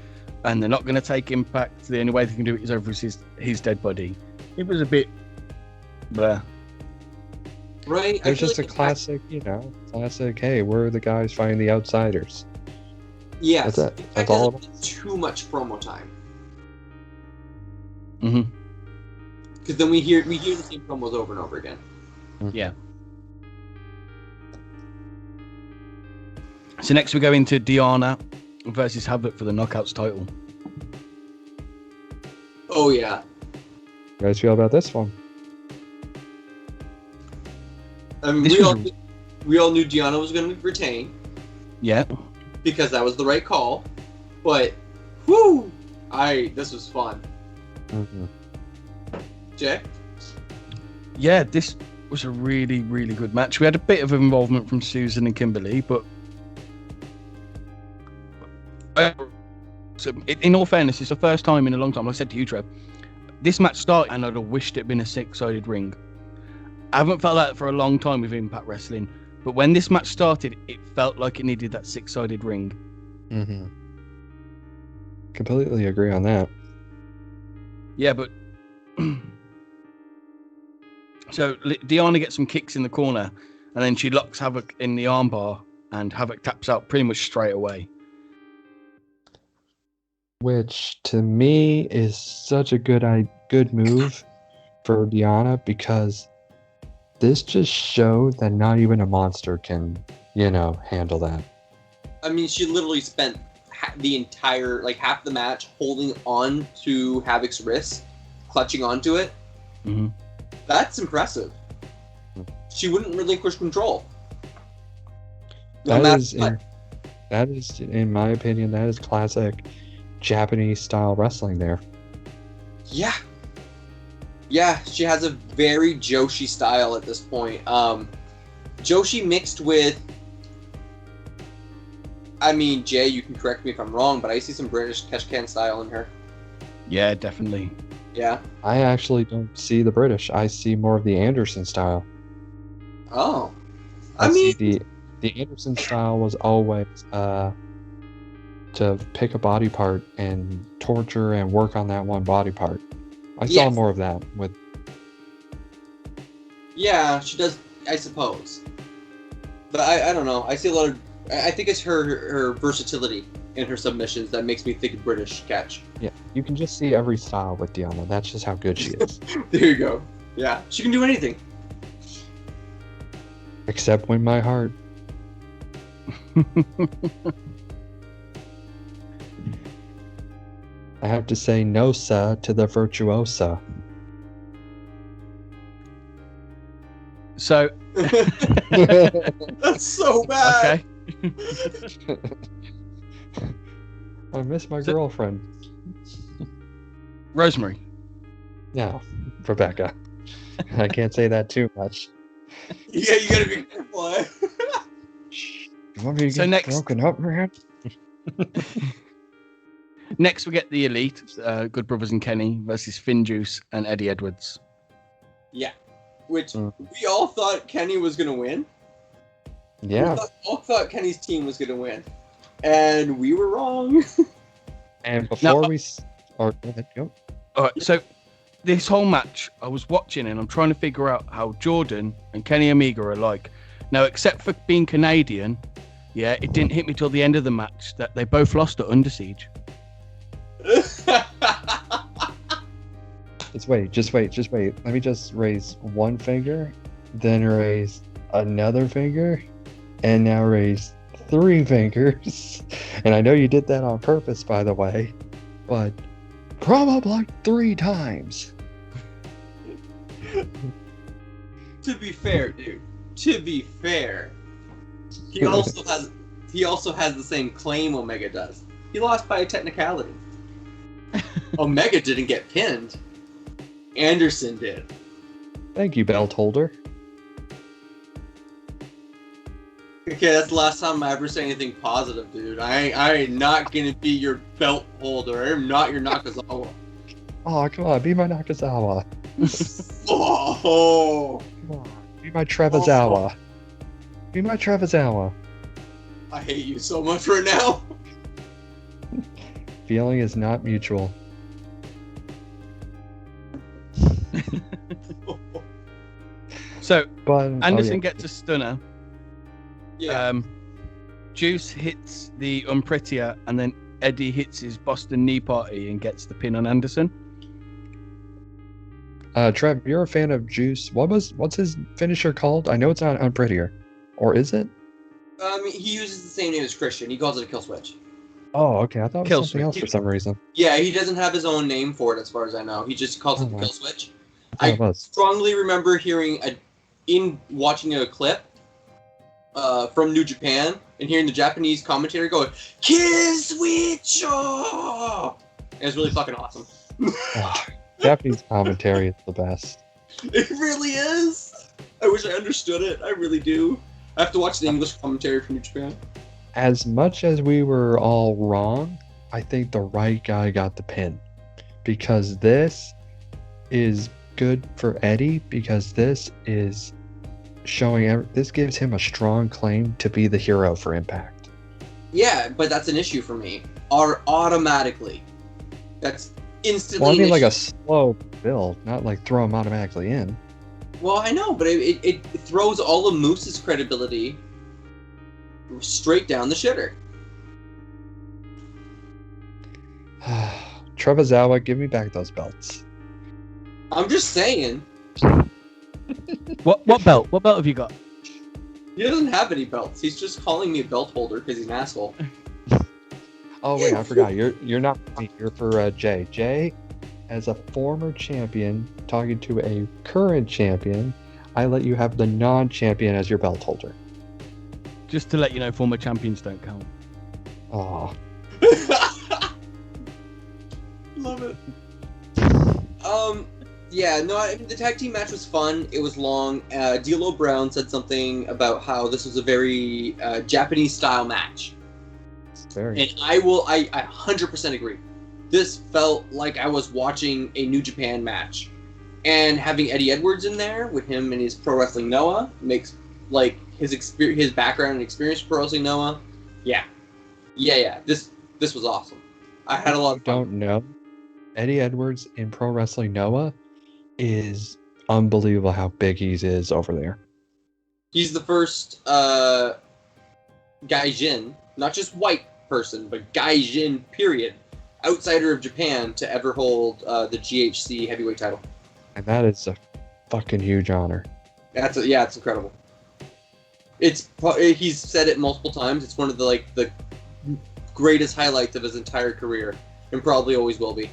and they're not going to take Impact. The only way they can do it is over his dead body. It was a bit blah. Right? It's just like a classic, hey, we're the guys fighting the outsiders. Yes. That's it. That's all. Too much promo time. Mm-hmm. Because then we hear the same promos over and over again. Yeah. So next we go into Diana versus Havoc for the Knockouts title. Oh yeah. You guys feel about this one? I mean, we all knew Diana was going to retain. Yeah. Because that was the right call. But, whoo! This was fun. Mm-hmm. Jay? Yeah, this was a really, really good match. We had a bit of involvement from Susan and Kimberly, but so in all fairness, it's the first time in a long time, like I said to you, Trev, this match started and I'd have wished it'd been a 6-sided ring. I haven't felt that for a long time with Impact Wrestling, but when this match started, it felt like it needed that 6-sided ring. Mm-hmm. Completely agree on that. Yeah, but so Diana gets some kicks in the corner, and then she locks Havoc in the armbar, and Havoc taps out pretty much straight away. Which to me is such a good move for Diana, because this just showed that not even a monster can, handle that. I mean, she literally spent the entire, half the match holding on to Havoc's wrist, clutching onto it. Mm-hmm. That's impressive. She wouldn't relinquish control. That is, in my opinion, that is classic Japanese style wrestling there. Yeah. Yeah, she has a very Joshi style at this point. Joshi mixed with, I mean, Jay, you can correct me if I'm wrong, but I see some British Keshkan style in her. Yeah, definitely. Yeah. I actually don't see the British. I see more of the Anderson style. Oh. I I mean, see the Anderson style was always to pick a body part and torture and work on that one body part. I saw Yes. more of that with. yeah, she does, I suppose. But I don't know. I see a lot of. I think it's her versatility in her submissions that makes me think of British catch. Yeah, you can just see every style with Deanna. That's just how good she is. There you go. Yeah, she can do anything. Except win my heart. I have to say no, sir, to the virtuosa. So, That's so bad. okay. I miss my So- girlfriend. Rosemary. No, Rebecca. I can't say that too much. Yeah, you gotta be careful. Eh? You want me to So get next- broken up, man? Next, we get the Elite, Good Brothers and Kenny versus Finn Juice and Eddie Edwards. Yeah. Which Mm. we all thought Kenny was gonna win. Yeah, We all thought Kenny's team was gonna win, and we were wrong. and before Now- we start, go ahead, go. All right, so this whole match, I was watching and I'm trying to figure out how Jordan and Kenny Omega are like. Now, except for being Canadian, yeah, it didn't hit me till the end of the match that they both lost at Under Siege. Just wait. Let me just raise one finger, then raise another finger, and now raise 3 fingers. And I know you did that on purpose, by the way, but probably like 3 times. To be fair, dude. To be fair, he also has the same claim Omega does. He lost by a technicality. Omega didn't get pinned. Anderson did. Thank you, belt holder. Okay, that's the last time I ever say anything positive, dude. I ain't not gonna be your belt holder. I'm not your Nakazawa. Oh, come on, be my Nakazawa. Oh, Come on, be my Trevizawa. Be my Trevizawa. I hate you so much right now. Feeling is not mutual. So, But Anderson gets a stunner. Yeah. Juice hits the Unprettier, and then Eddie hits his Boston Knee Party and gets the pin on Anderson. Trev, you're a fan of Juice. What's his finisher called? I know it's not Unprettier. Or is it? He uses the same name as Christian. He calls it a kill switch. Oh, okay. I thought it was Kill something else for some reason. Yeah, he doesn't have his own name for it, as far as I know. He just calls it the Oh, kill switch. I thought it was. Strongly remember watching a clip from New Japan and hearing the Japanese commentator go, "Kill switch!" Oh! It was really fucking awesome. Oh, Japanese commentary is the best. It really is. I wish I understood it. I really do. I have to watch the English commentary from New Japan. As much as we were all wrong, I think the right guy got the pin. Because this is good for Eddie, because this is this gives him a strong claim to be the hero for Impact. Yeah, but that's an issue for me. Automatically. That's instantly. Well, I mean, an like a issue. slow build, not like throw him automatically in. Well, I know, but it throws all of Moose's credibility straight down the shitter. Trevizawa, give me back those belts. I'm just saying, What belt? What belt have you got? he doesn't have any belts. He's just calling me a belt holder because he's an asshole. Oh wait, I forgot. You're not for me. You're for Jay. Jay, as a former champion talking to a current champion, I let you have the non-champion as your belt holder. Just to let you know, former champions don't count. Oh, Love it. Yeah, no, the tag team match was fun. It was long. D'Lo Brown said something about how this was a very Japanese style match. very. And I 100% agree. this felt like I was watching a New Japan match. And having Eddie Edwards in there with him and his Pro Wrestling Noah makes like his background and experience with Pro Wrestling Noah. Yeah. This was awesome. I had a lot of fun. Don't know. Eddie Edwards in Pro Wrestling Noah is unbelievable how big he is over there. He's the first gaijin, not just white person, but gaijin, period, outsider of Japan to ever hold the GHC heavyweight title. And that is a fucking huge honor. It's incredible. He's said it multiple times. It's one of the greatest highlights of his entire career, and probably always will be.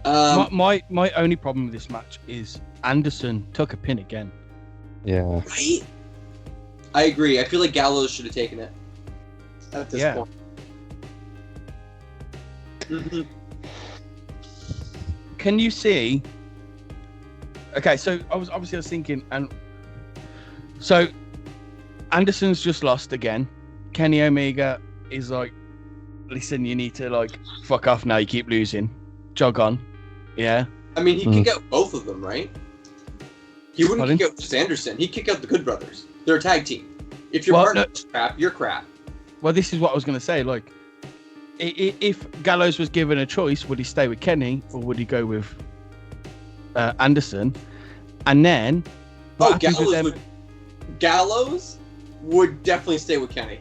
My only problem with this match is Anderson took a pin again. Yeah. Right? I agree. I feel like Gallows should have taken it at this point. Mm-hmm. Can you see? Okay, so I was thinking, and so Anderson's just lost again. Kenny Omega is like, listen, you need to fuck off now. You keep losing. Jog on. Yeah. I mean, he'd kick out both of them, right? He wouldn't kick out just Anderson. He'd kick out the Good Brothers. They're a tag team. If your partner's crap, you're crap. Well, this is what I was going to say. If Gallows was given a choice, would he stay with Kenny or would he go with Anderson? And then, Gallows would definitely stay with Kenny.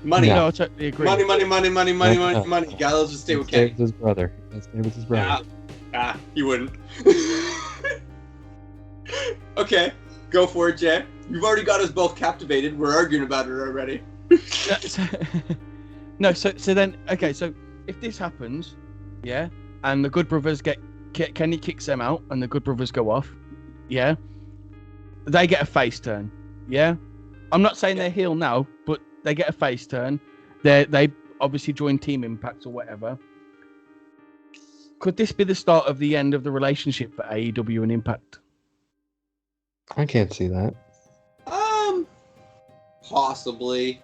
Money. No, I totally agree. Money. Gallows would stay with Kenny. With his brother. Stay with his brother. He wouldn't. Okay, go for it, Jay. You've already got us both captivated. We're arguing about it already. So then, okay, so if this happens, yeah, and the Good Brothers Kenny kicks them out, and the Good Brothers go off, yeah, they get a face turn, yeah. I'm not saying they're heel now, but they get a face turn. They obviously join Team Impact or whatever. Could this be the start of the end of the relationship for AEW and Impact? I can't see that. Possibly.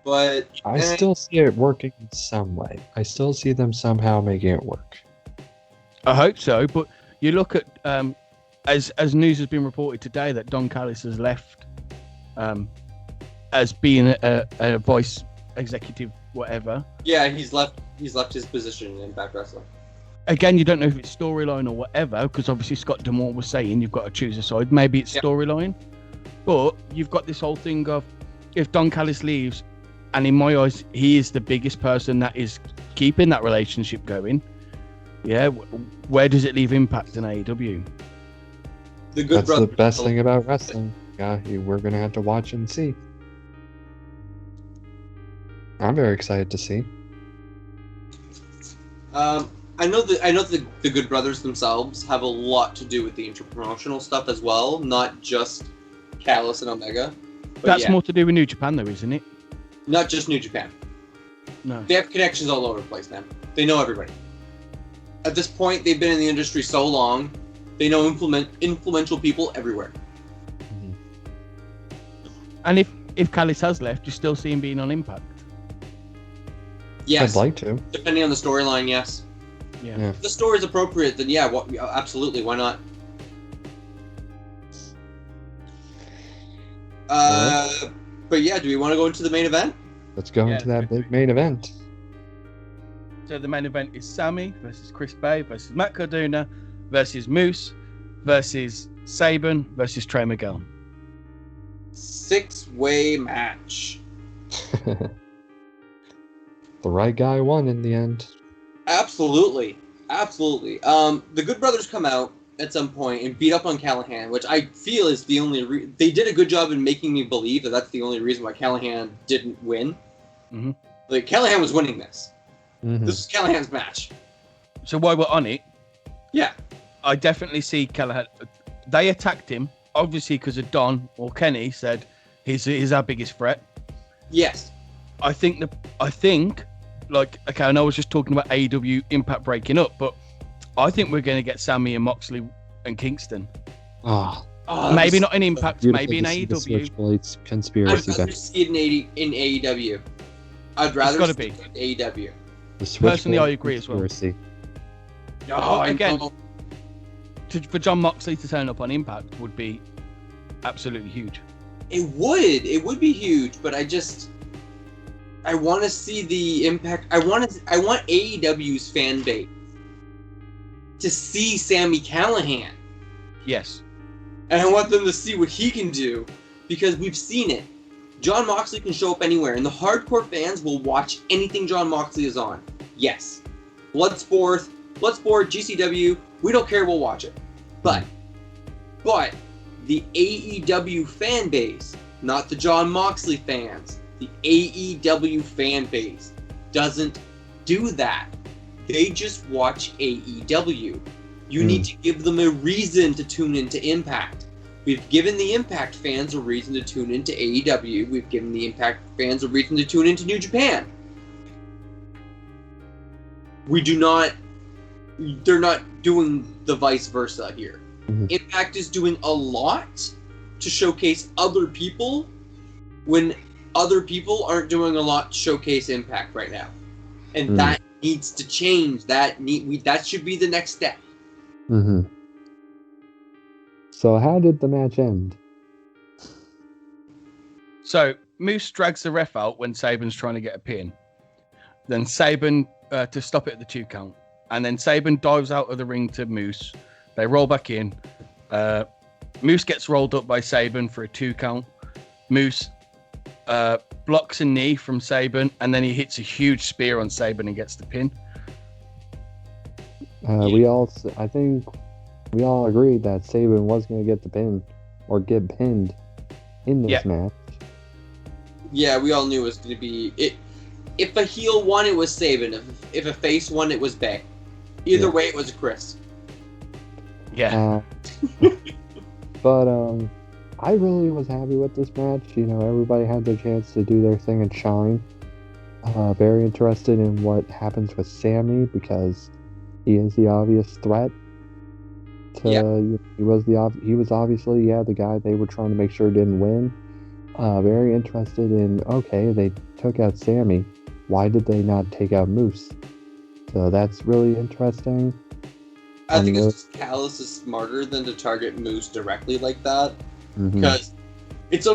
But I still see it working in some way. I still see them somehow making it work. I hope so, but you look at as news has been reported today that Don Callis has left as being a voice executive, whatever. Yeah, he's left his position in Impact Wrestling. Again, you don't know if it's storyline or whatever, because obviously Scott D'Amore was saying you've got to choose a side. Maybe it's storyline, but you've got this whole thing of if Don Callis leaves, and in my eyes, he is the biggest person that is keeping that relationship going. Yeah, where does it leave Impact in AEW? That's the best thing about wrestling. Yeah, we're gonna have to watch and see. I'm very excited to see. I know the Good Brothers themselves have a lot to do with the interpromotional stuff as well, not just Callis and Omega. That's more to do with New Japan, though, isn't it? Not just New Japan. No. They have connections all over the place, man. They know everybody. At this point, they've been in the industry so long, they know influential people everywhere. Mm-hmm. And if Callis has left, you still see him being on Impact? Yes. I'd like to. Depending on the storyline, yes. Yeah. If the story is appropriate, then absolutely, why not? But yeah, do we want to go into the main event? Let's go into that big main event. So the main event is Sammy versus Chris Bay versus Matt Cardona versus Moose versus Saban versus Trey Miguel. 6-way match. The right guy won in the end. Absolutely. The Good Brothers come out at some point and beat up on Callahan, which I feel is the only they did a good job in making me believe that that's the only reason why Callahan didn't win. Mm-hmm. Like, Callahan was winning this. Mm-hmm. This was Callahan's match. So while we're on it, yeah, I definitely see Callahan. They attacked him, obviously because of Don or Kenny said he's our biggest threat. Yes. I think, like, okay, I know I was just talking about AEW Impact breaking up, but I think we're going to get Sammy and Moxley and Kingston. Oh, Maybe not in Impact, Beautiful maybe in to see the AEW. Switchblades I'd conspiracy. rather see it in AEW. I'd rather gotta see it in AEW. The Personally, I Switchblade agree as well. conspiracy. Oh, again, know. For John Moxley to turn up on Impact would be absolutely huge. It would be huge, but I want to see the impact. I want AEW's fan base to see Sami Callihan, Yes. and I want them to see what he can do, because we've seen it. John Moxley can show up anywhere, and the hardcore fans will watch anything John Moxley is on. Yes, Bloodsport, GCW, we don't care. We'll watch it, but the AEW fan base, not the John Moxley fans, the AEW fan base doesn't do that. They just watch AEW. You need to give them a reason to tune into Impact. We've given the Impact fans a reason to tune into AEW. We've given the Impact fans a reason to tune into New Japan. They're not doing the vice versa here. Impact is doing a lot to showcase other people when other people aren't doing a lot to showcase Impact right now. And that needs to change. That should be the next step. So how did the match end? So Moose drags the ref out when Saban's trying to get a pin. Then Saban to stop it at the 2 count. And then Saban dives out of the ring to Moose. They roll back in. Moose gets rolled up by Saban for a 2 count. Moose blocks a knee from Saban, and then he hits a huge spear on Saban and gets the pin. I think we all agreed that Saban was going to get the pin or get pinned in this match. Yeah, we all knew it was going to be it. If a heel won, it was Saban. If a face won, it was Bay. Either way, it was Chris. Yeah. But I really was happy with this match. You know, everybody had their chance to do their thing and shine. Very interested in what happens with Sammy, because he is the obvious threat. He was obviously the guy they were trying to make sure didn't win. Very interested in, okay, they took out Sammy. Why did they not take out Moose? So that's really interesting. I think it's just Callis is smarter than to target Moose directly like that. Because it's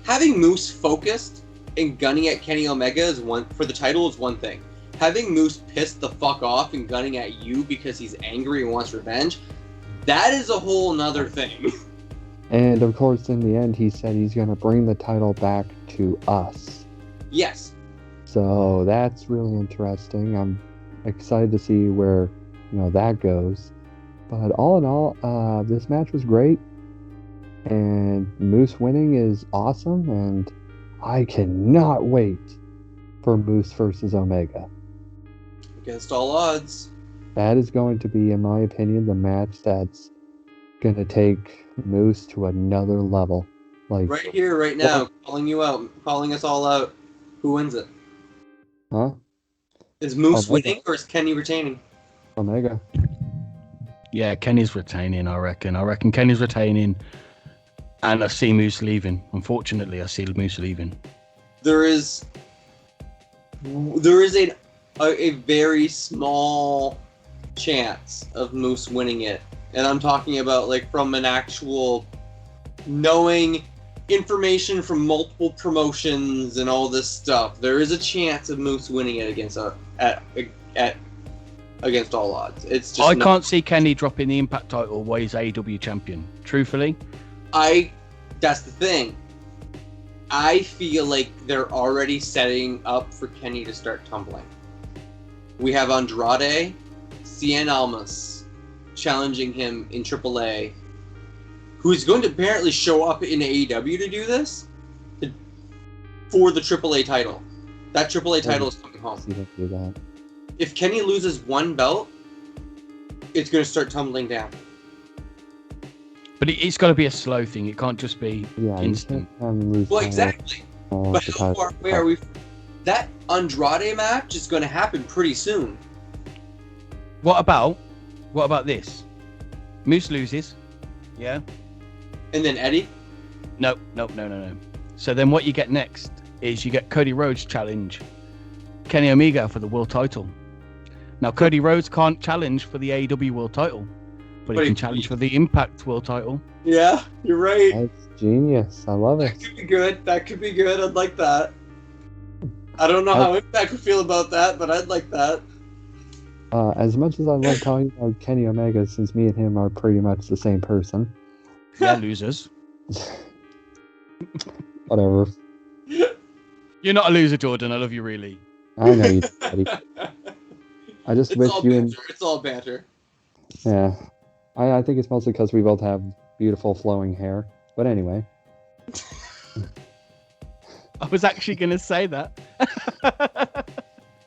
having Moose focused and gunning at Kenny Omega for the title is one thing. Having Moose pissed the fuck off and gunning at you because he's angry and wants revenge, that is a whole nother thing. And of course, in the end, he said he's going to bring the title back to us. Yes. So that's really interesting. I'm excited to see where that goes. But all in all, this match was great. And Moose winning is awesome. And I cannot wait for Moose versus Omega. Against all odds. That is going to be, in my opinion, the match that's going to take Moose to another level. Like right here, right now, calling you out, calling us all out. Who wins it? Huh? Is Moose Omega. winning or is Kenny retaining? Omega. Yeah, Kenny's retaining, I reckon. I reckon Kenny's retaining, and I see Moose leaving. Unfortunately, I see Moose leaving. There is a very small chance of Moose winning it. And I'm talking about like from an actual knowing information from multiple promotions and all this stuff. There is a chance of Moose winning it against all odds. It's just I can't see Kenny dropping the Impact title while he's AEW champion. Truthfully, that's the thing. I feel like they're already setting up for Kenny to start tumbling. We have Andrade, Cien Almas challenging him in AAA, who's going to apparently show up in AEW to do this for the AAA title. That AAA title is coming home. Do that. If Kenny loses one belt, it's going to start tumbling down. but it's got to be a slow thing. It can't just be instant. Well, exactly. But how far away are we? That Andrade match is going to happen pretty soon. What about this? Moose loses, yeah. And then Eddie? No. So then what you get next is you get Cody Rhodes challenge Kenny Omega for the world title. Now, Cody Rhodes can't challenge for the AEW world title, but he can challenge for the Impact world title. Yeah, you're right. That's genius. I love it. That could be good. That could be good. I'd like that. I don't know how Impact would feel about that, but I'd like that. As much as I love talking about Kenny Omega, since me and him are pretty much the same person. Yeah, losers. Whatever. You're not a loser, Jordan. I love you, really. I know you, buddy. I just wish you and... It's all banter. Yeah. I think it's mostly because we both have beautiful flowing hair. But anyway. I was actually going to say that.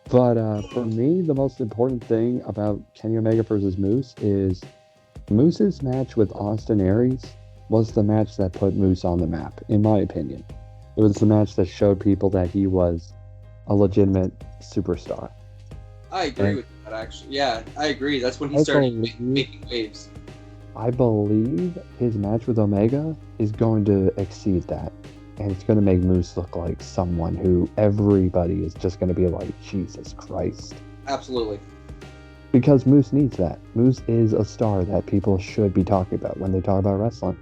But for me, the most important thing about Kenny Omega versus Moose is Moose's match with Austin Aries was the match that put Moose on the map, in my opinion. It was the match that showed people that he was a legitimate superstar. I agree with that, actually. Yeah, I agree. That's when he started making waves. I believe his match with Omega is going to exceed that. And it's going to make Moose look like someone who everybody is just going to be like, Jesus Christ. Absolutely. Because Moose needs that. Moose is a star that people should be talking about when they talk about wrestling.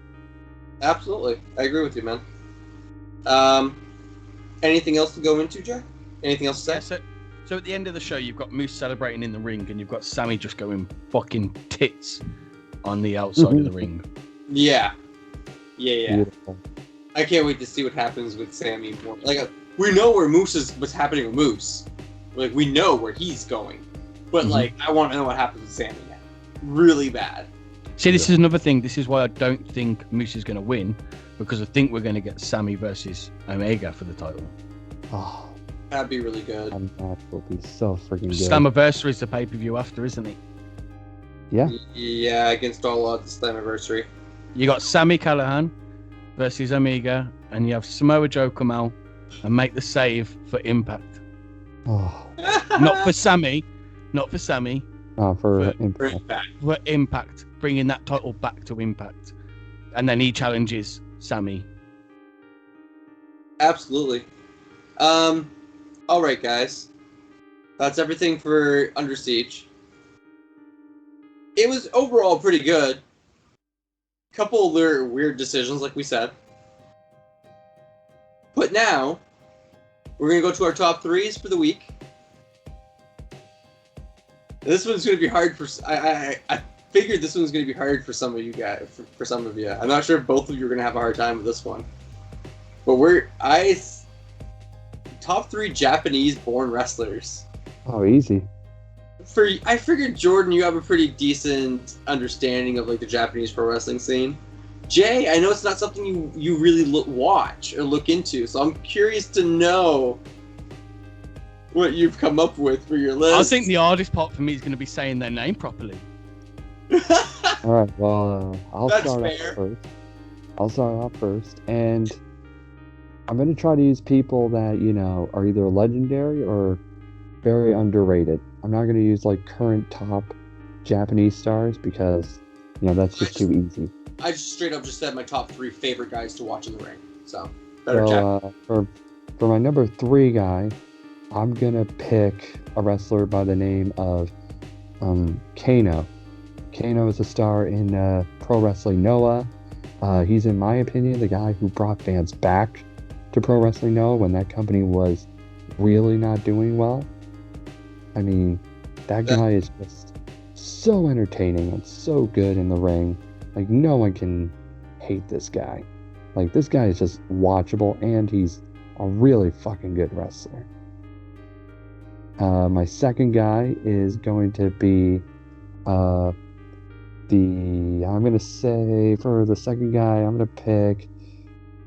Absolutely. I agree with you, man. Anything else to go into, Jack? Anything else to say? So at the end of the show, you've got Moose celebrating in the ring, and you've got Sammy just going fucking tits on the outside of the ring. Yeah. Beautiful. I can't wait to see what happens with Sammy. Like, we know where what's happening with Moose. Like, we know where he's going. But, like, I want to know what happens with Sammy now. Really bad. See, this is another thing. This is why I don't think Moose is going to win, because I think we're going to get Sammy versus Omega for the title. Oh, that'd be really good. That match will be so freaking good. Slammiversary is the pay-per-view after, isn't it? Yeah. Yeah, against all odds, Slammiversary. You got Sammy Callahan versus Omega, and you have Samoa Joe come out and make the save for Impact. Oh. Not for Sammy. For Impact. For Impact, bringing that title back to Impact. And then he challenges Sammy. Absolutely. All right, guys. That's everything for Under Siege. It was overall pretty good. Couple of weird decisions, like we said. But now, we're going to go to our top threes for the week. This one's going to be hard for... I figured this one's going to be hard for some of you guys. For some of you. I'm not sure if both of you are going to have a hard time with this one. But top three Japanese-born wrestlers. Oh, easy. I figured, Jordan, you have a pretty decent understanding of like the Japanese pro wrestling scene. Jay, I know it's not something you really watch or look into, so I'm curious to know what you've come up with for your list. I think the hardest part for me is going to be saying their name properly. All right, well, I'll start off first, and I'm going to try to use people that, are either legendary or very underrated. I'm not going to use like current top Japanese stars because, that's just too easy. I just straight up just said my top three favorite guys to watch in the ring. So, for my number 3 guy, I'm going to pick a wrestler by the name of Kano. Kano is a star in Pro Wrestling Noah. He's, in my opinion, the guy who brought fans back to Pro Wrestling Noah when that company was really not doing well. I mean, that guy is just so entertaining and so good in the ring. Like, no one can hate this guy. Like, this guy is just watchable, and he's a really fucking good wrestler. My second guy is going to be I'm going to say, for the second guy, I'm going to pick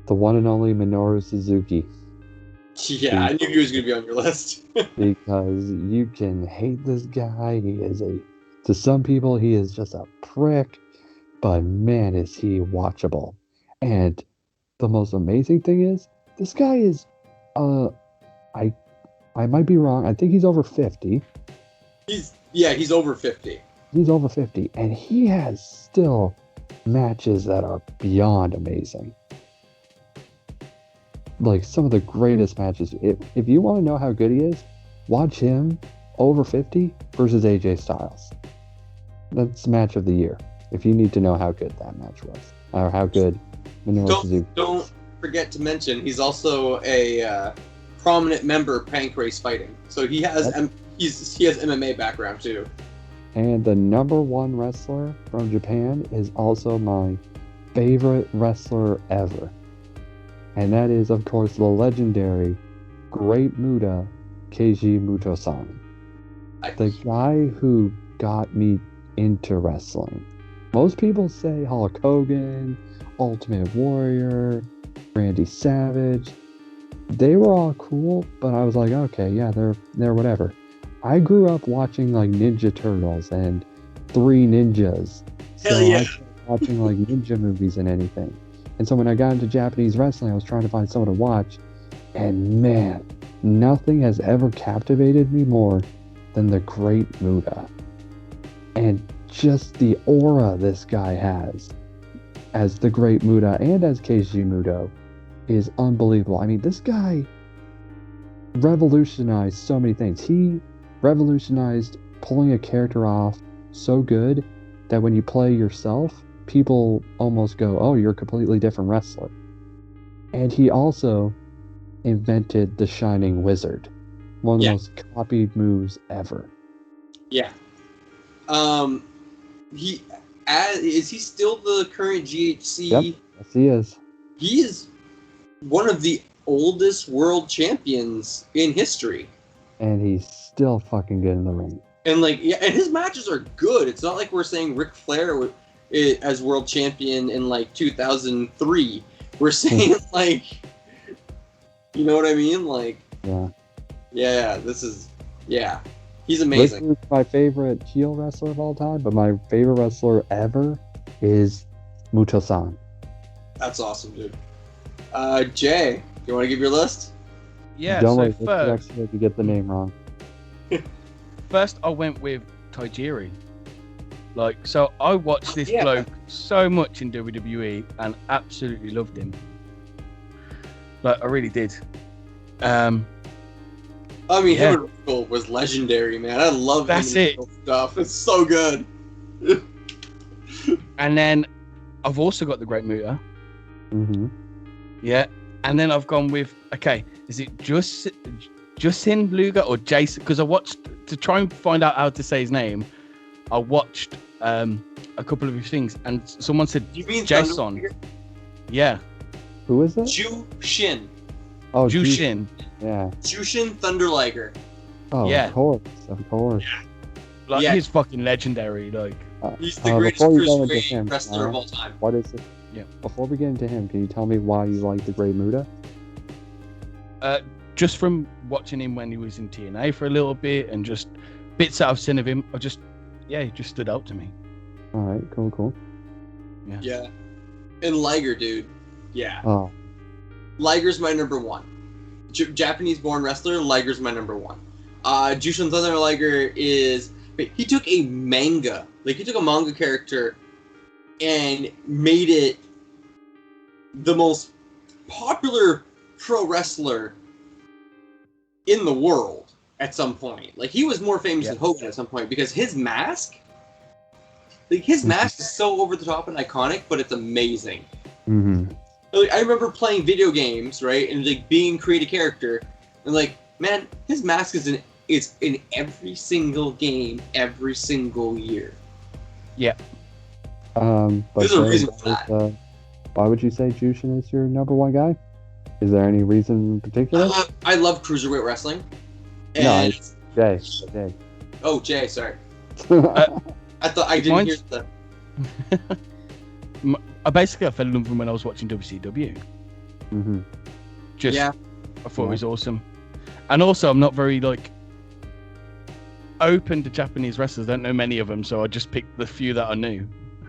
the one and only Minoru Suzuki. Yeah, I knew he was going to be on your list. Because you can hate this guy. To some people, he is just a prick. But man, is he watchable. And the most amazing thing is, this guy is, I might be wrong. I think he's over 50. He's over 50. He's over 50. And he has still matches that are beyond amazing. Like some of the greatest matches. If you want to know how good he is, watch him over 50 versus AJ Styles. That's the match of the year. If you need to know how good that match was, or how good Minoru Suzuki. Don't forget to mention he's also a prominent member of Pancrase Fighting, so he has he has MMA background too. And the number one wrestler from Japan is also my favorite wrestler ever. And that is, of course, the legendary Great Muta Keiji Muto-san. The guy who got me into wrestling. Most people say Hulk Hogan, Ultimate Warrior, Randy Savage. They were all cool, but I was like, okay, yeah, they're whatever. I grew up watching like Ninja Turtles and Three Ninjas. Hell yeah. I started watching like ninja movies and anything. And so when I got into Japanese wrestling, I was trying to find someone to watch. And man, nothing has ever captivated me more than the Great Muta. And just the aura this guy has as the Great Muta and as Keiji Muto is unbelievable. I mean, this guy revolutionized so many things. He revolutionized pulling a character off so good that when you play yourself, people almost go, oh, you're a completely different wrestler. And he also invented the Shining Wizard. One of the most copied moves ever. Yeah. Is he still the current GHC? Yep, yes he is. He is one of the oldest world champions in history. And he's still fucking good in the ring. And and his matches are good. It's not like we're saying Ric Flair as world champion in like 2003. We're saying like, you know what I mean? Like, he's amazing. This is my favorite heel wrestler of all time, but my favorite wrestler ever is Muto-san. That's awesome, dude. Jay, you want to give your list? Yeah, Don't so worry, first, if you get the name wrong. First I went with Tajiri. So I watched this bloke so much in WWE and absolutely loved him. I really did. Him and Riddle was legendary, man. I love That's him and stuff. It's so good. And then I've also got the Great Muta. Mm-hmm. Yeah. And then I've gone with, is it Justin Luger or Jason? Because I watched, to try and find out how to say his name, I watched a couple of his things, and someone said You mean Jason. Yeah. Who is it? Jushin. Oh, Jushin. Yeah. Jushin Thunder Liger. Oh, Yeah. Of course. He's fucking legendary. He's the greatest cruiserweight wrestler of all time. What is it? Yeah. Before we get into him, can you tell me why you like the Great Muta? Just from watching him when he was in TNA for a little bit, and just bits that I've seen of him, he just stood out to me. All right, cool. Yeah. And Liger, dude. Yeah. Oh. Liger's my number one. Japanese-born wrestler, Liger's my number one. Jushin Thunder Liger he took a manga, he took a manga character and made it the most popular pro wrestler in the world at some point. He was more famous than Hogan at some point because his mask, is so over the top and iconic, but it's amazing. Mm-hmm. I remember playing video games, right, and being create a character, and man, his mask is in every single game, every single year. Yeah. But there's a reason for that. Why would you say Jushin is your number one guy? Is there any reason in particular? I love cruiserweight wrestling. No, it's Jay. Oh, Jay, sorry. I thought I didn't hear that. I fell in love with him when I was watching WCW. Mm-hmm. I thought it was awesome. And also, I'm not very open to Japanese wrestlers. I don't know many of them, so I just picked the few that I knew.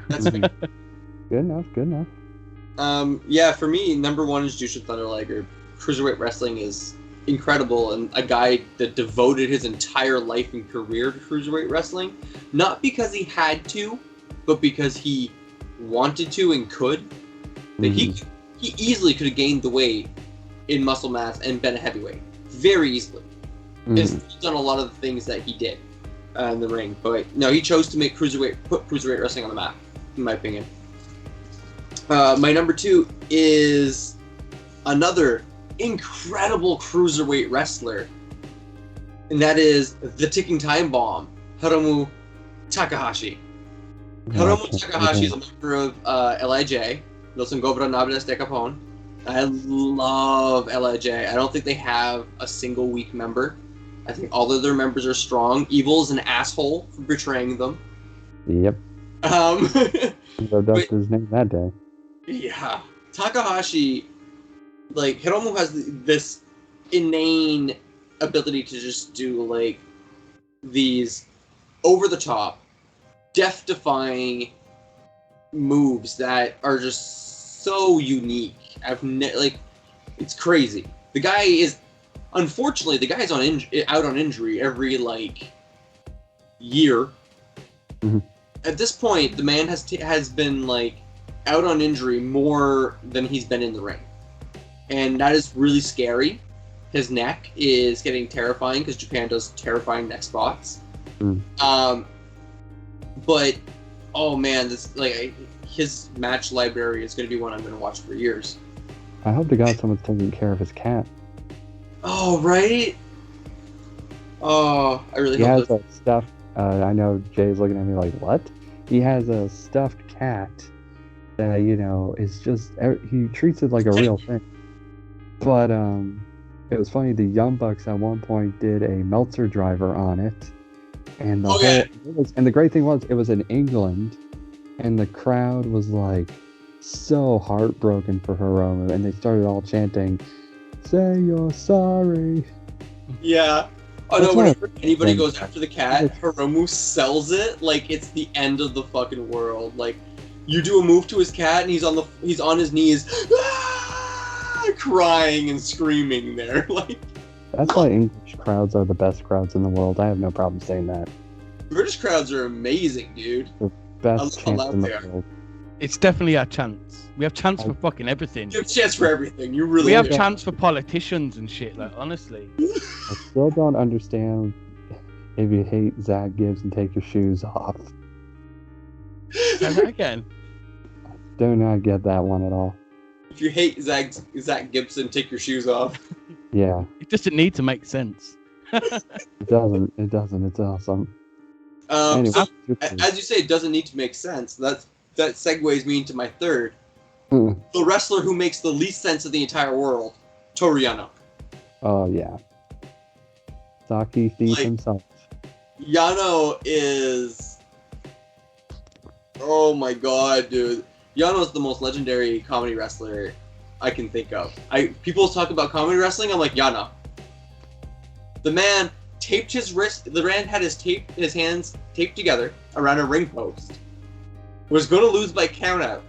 That's good enough. For me, number one is Jushin Thunder Liger. Cruiserweight wrestling is incredible, and a guy that devoted his entire life and career to cruiserweight wrestling, not because he had to, but because he wanted to and could, that he easily could have gained the weight in muscle mass and been a heavyweight very easily. And still done a lot of the things that he did in the ring. But no, he chose to put cruiserweight wrestling on the map, in my opinion. My number 2 is another incredible cruiserweight wrestler, and that is the ticking time bomb, Hiromu Takahashi. Hiromu Takahashi is a member of LIJ, Los Ingobernables de Capón. I love LIJ. I don't think they have a single weak member. I think all of their members are strong. Evil's an asshole for betraying them. Yep. So that's his name that day. Yeah. Takahashi, like, Hiromu has this inane ability to just do, like, these over-the-top, death-defying moves that are just so unique. It's crazy. The guy is, unfortunately, out on injury every, like, year. Mm-hmm. At this point, the man has been, like, out on injury more than he's been in the ring. And that is really scary. His neck is getting terrifying because Japan does terrifying neck spots. But, oh man, his match library is going to be one I'm going to watch for years. I hope to God someone's taking care of his cat. Oh, right? Oh, I really hope that. He has a stuffed, I know Jay's looking at me like, what? He has a stuffed cat that, is just, he treats it like a real thing. But, it was funny, the Young Bucks at one point did a Meltzer driver on it. And the great thing was, it was in England, and the crowd was like so heartbroken for Hiromu, and they started all chanting, "Say you're sorry." Yeah. Oh no! Whenever anybody goes after the cat, Hiromu sells it like it's the end of the fucking world. Like, you do a move to his cat, and he's on his knees, crying and screaming there. Like, that's why English crowds are the best crowds in the world. I have no problem saying that. British crowds are amazing, dude. The best chance in the world. It's definitely our chance. We have chance for fucking everything. You have chance for everything. You really. We have do. chance for politicians and shit. Like, honestly. I still don't understand if you hate Zach Gibbs and take your shoes off. Say that again. Do not get that one at all. If you hate Zach Gibson, take your shoes off. Yeah. It doesn't need to make sense. It doesn't. It's awesome. Anyway, so, as you say, it doesn't need to make sense. That segues me into my third. The wrestler who makes the least sense of the entire world, Toru Yano. Oh, yeah. Saki thief himself. Yano is... Oh my god, dude. Yano is the most legendary comedy wrestler I can think of. People talk about comedy wrestling, I'm like, Yano. The man taped his wrist, the man had his hands taped together around a ring post. Was going to lose by countout.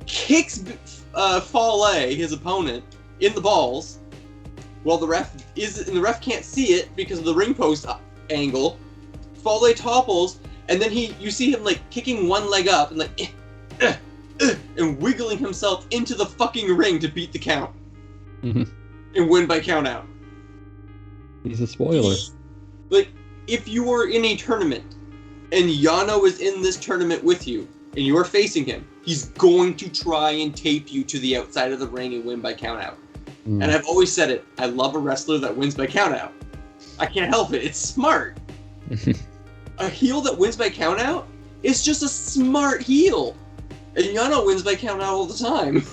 Kicks Fale, his opponent, in the balls, while the ref can't see it because of the ring post angle. Fale topples, and then you see him like kicking one leg up and like and wiggling himself into the fucking ring to beat the count and win by countout. He's a spoiler. Like, if you were in a tournament and Yano is in this tournament with you and you are facing him, he's going to try and tape you to the outside of the ring and win by countout. And I've always said it, I love a wrestler that wins by countout. I can't help it. It's smart. A heel that wins by countout is just a smart heel. And Yano wins by countout all the time.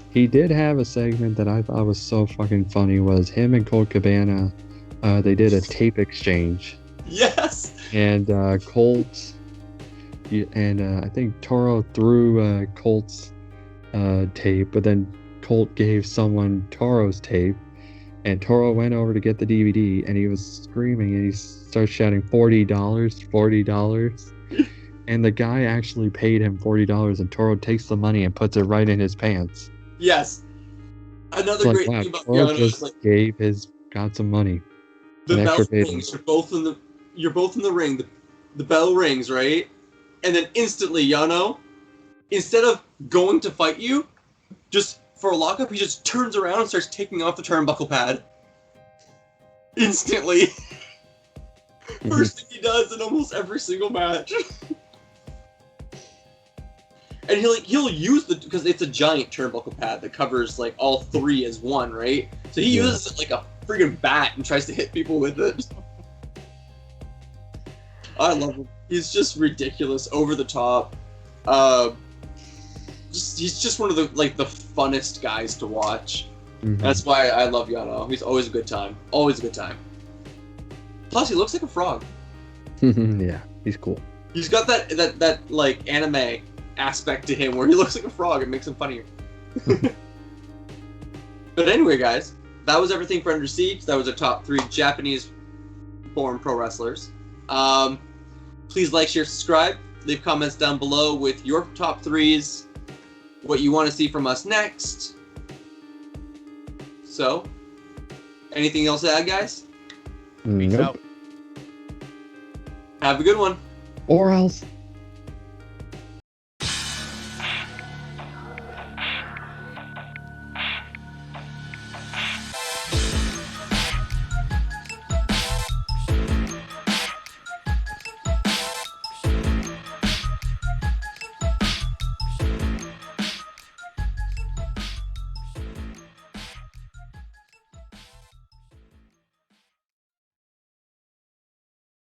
He did have a segment that I thought was so fucking funny, was him and Colt Cabana, they did a tape exchange. Yes! And Colt, and I think Toro threw Colt's tape, but then Colt gave someone Toro's tape, and Toro went over to get the DVD, and he was screaming, and he starts shouting, $40, $40. And the guy actually paid him $40, and Toro takes the money and puts it right in his pants. Yes. Another great thing about Toro Yano just is got some money. The bell rings. You're both in the ring. The bell rings, right? And then instantly, Yano instead of going to fight you, just for a lockup, he just turns around and starts taking off the turnbuckle pad. Instantly. First thing he does in almost every single match. And he'll use because it's a giant turnbuckle pad that covers like all three as one, right? So he uses it like a friggin' bat and tries to hit people with it. I love him. He's just ridiculous, over the top. He's just one of the funnest guys to watch. Mhm. That's why I love Yano. He's always a good time. Always a good time. Plus, he looks like a frog. Yeah, he's cool. He's got that like anime aspect to him where he looks like a frog. It makes him funnier. But anyway, guys, that was everything for Under Siege. That was our top 3 Japanese-born pro wrestlers. Please like, share, subscribe. Leave comments down below with your top 3s, what you want to see from us next. So, anything else to add, guys? Peace Nope. out. Have a good one. Or else.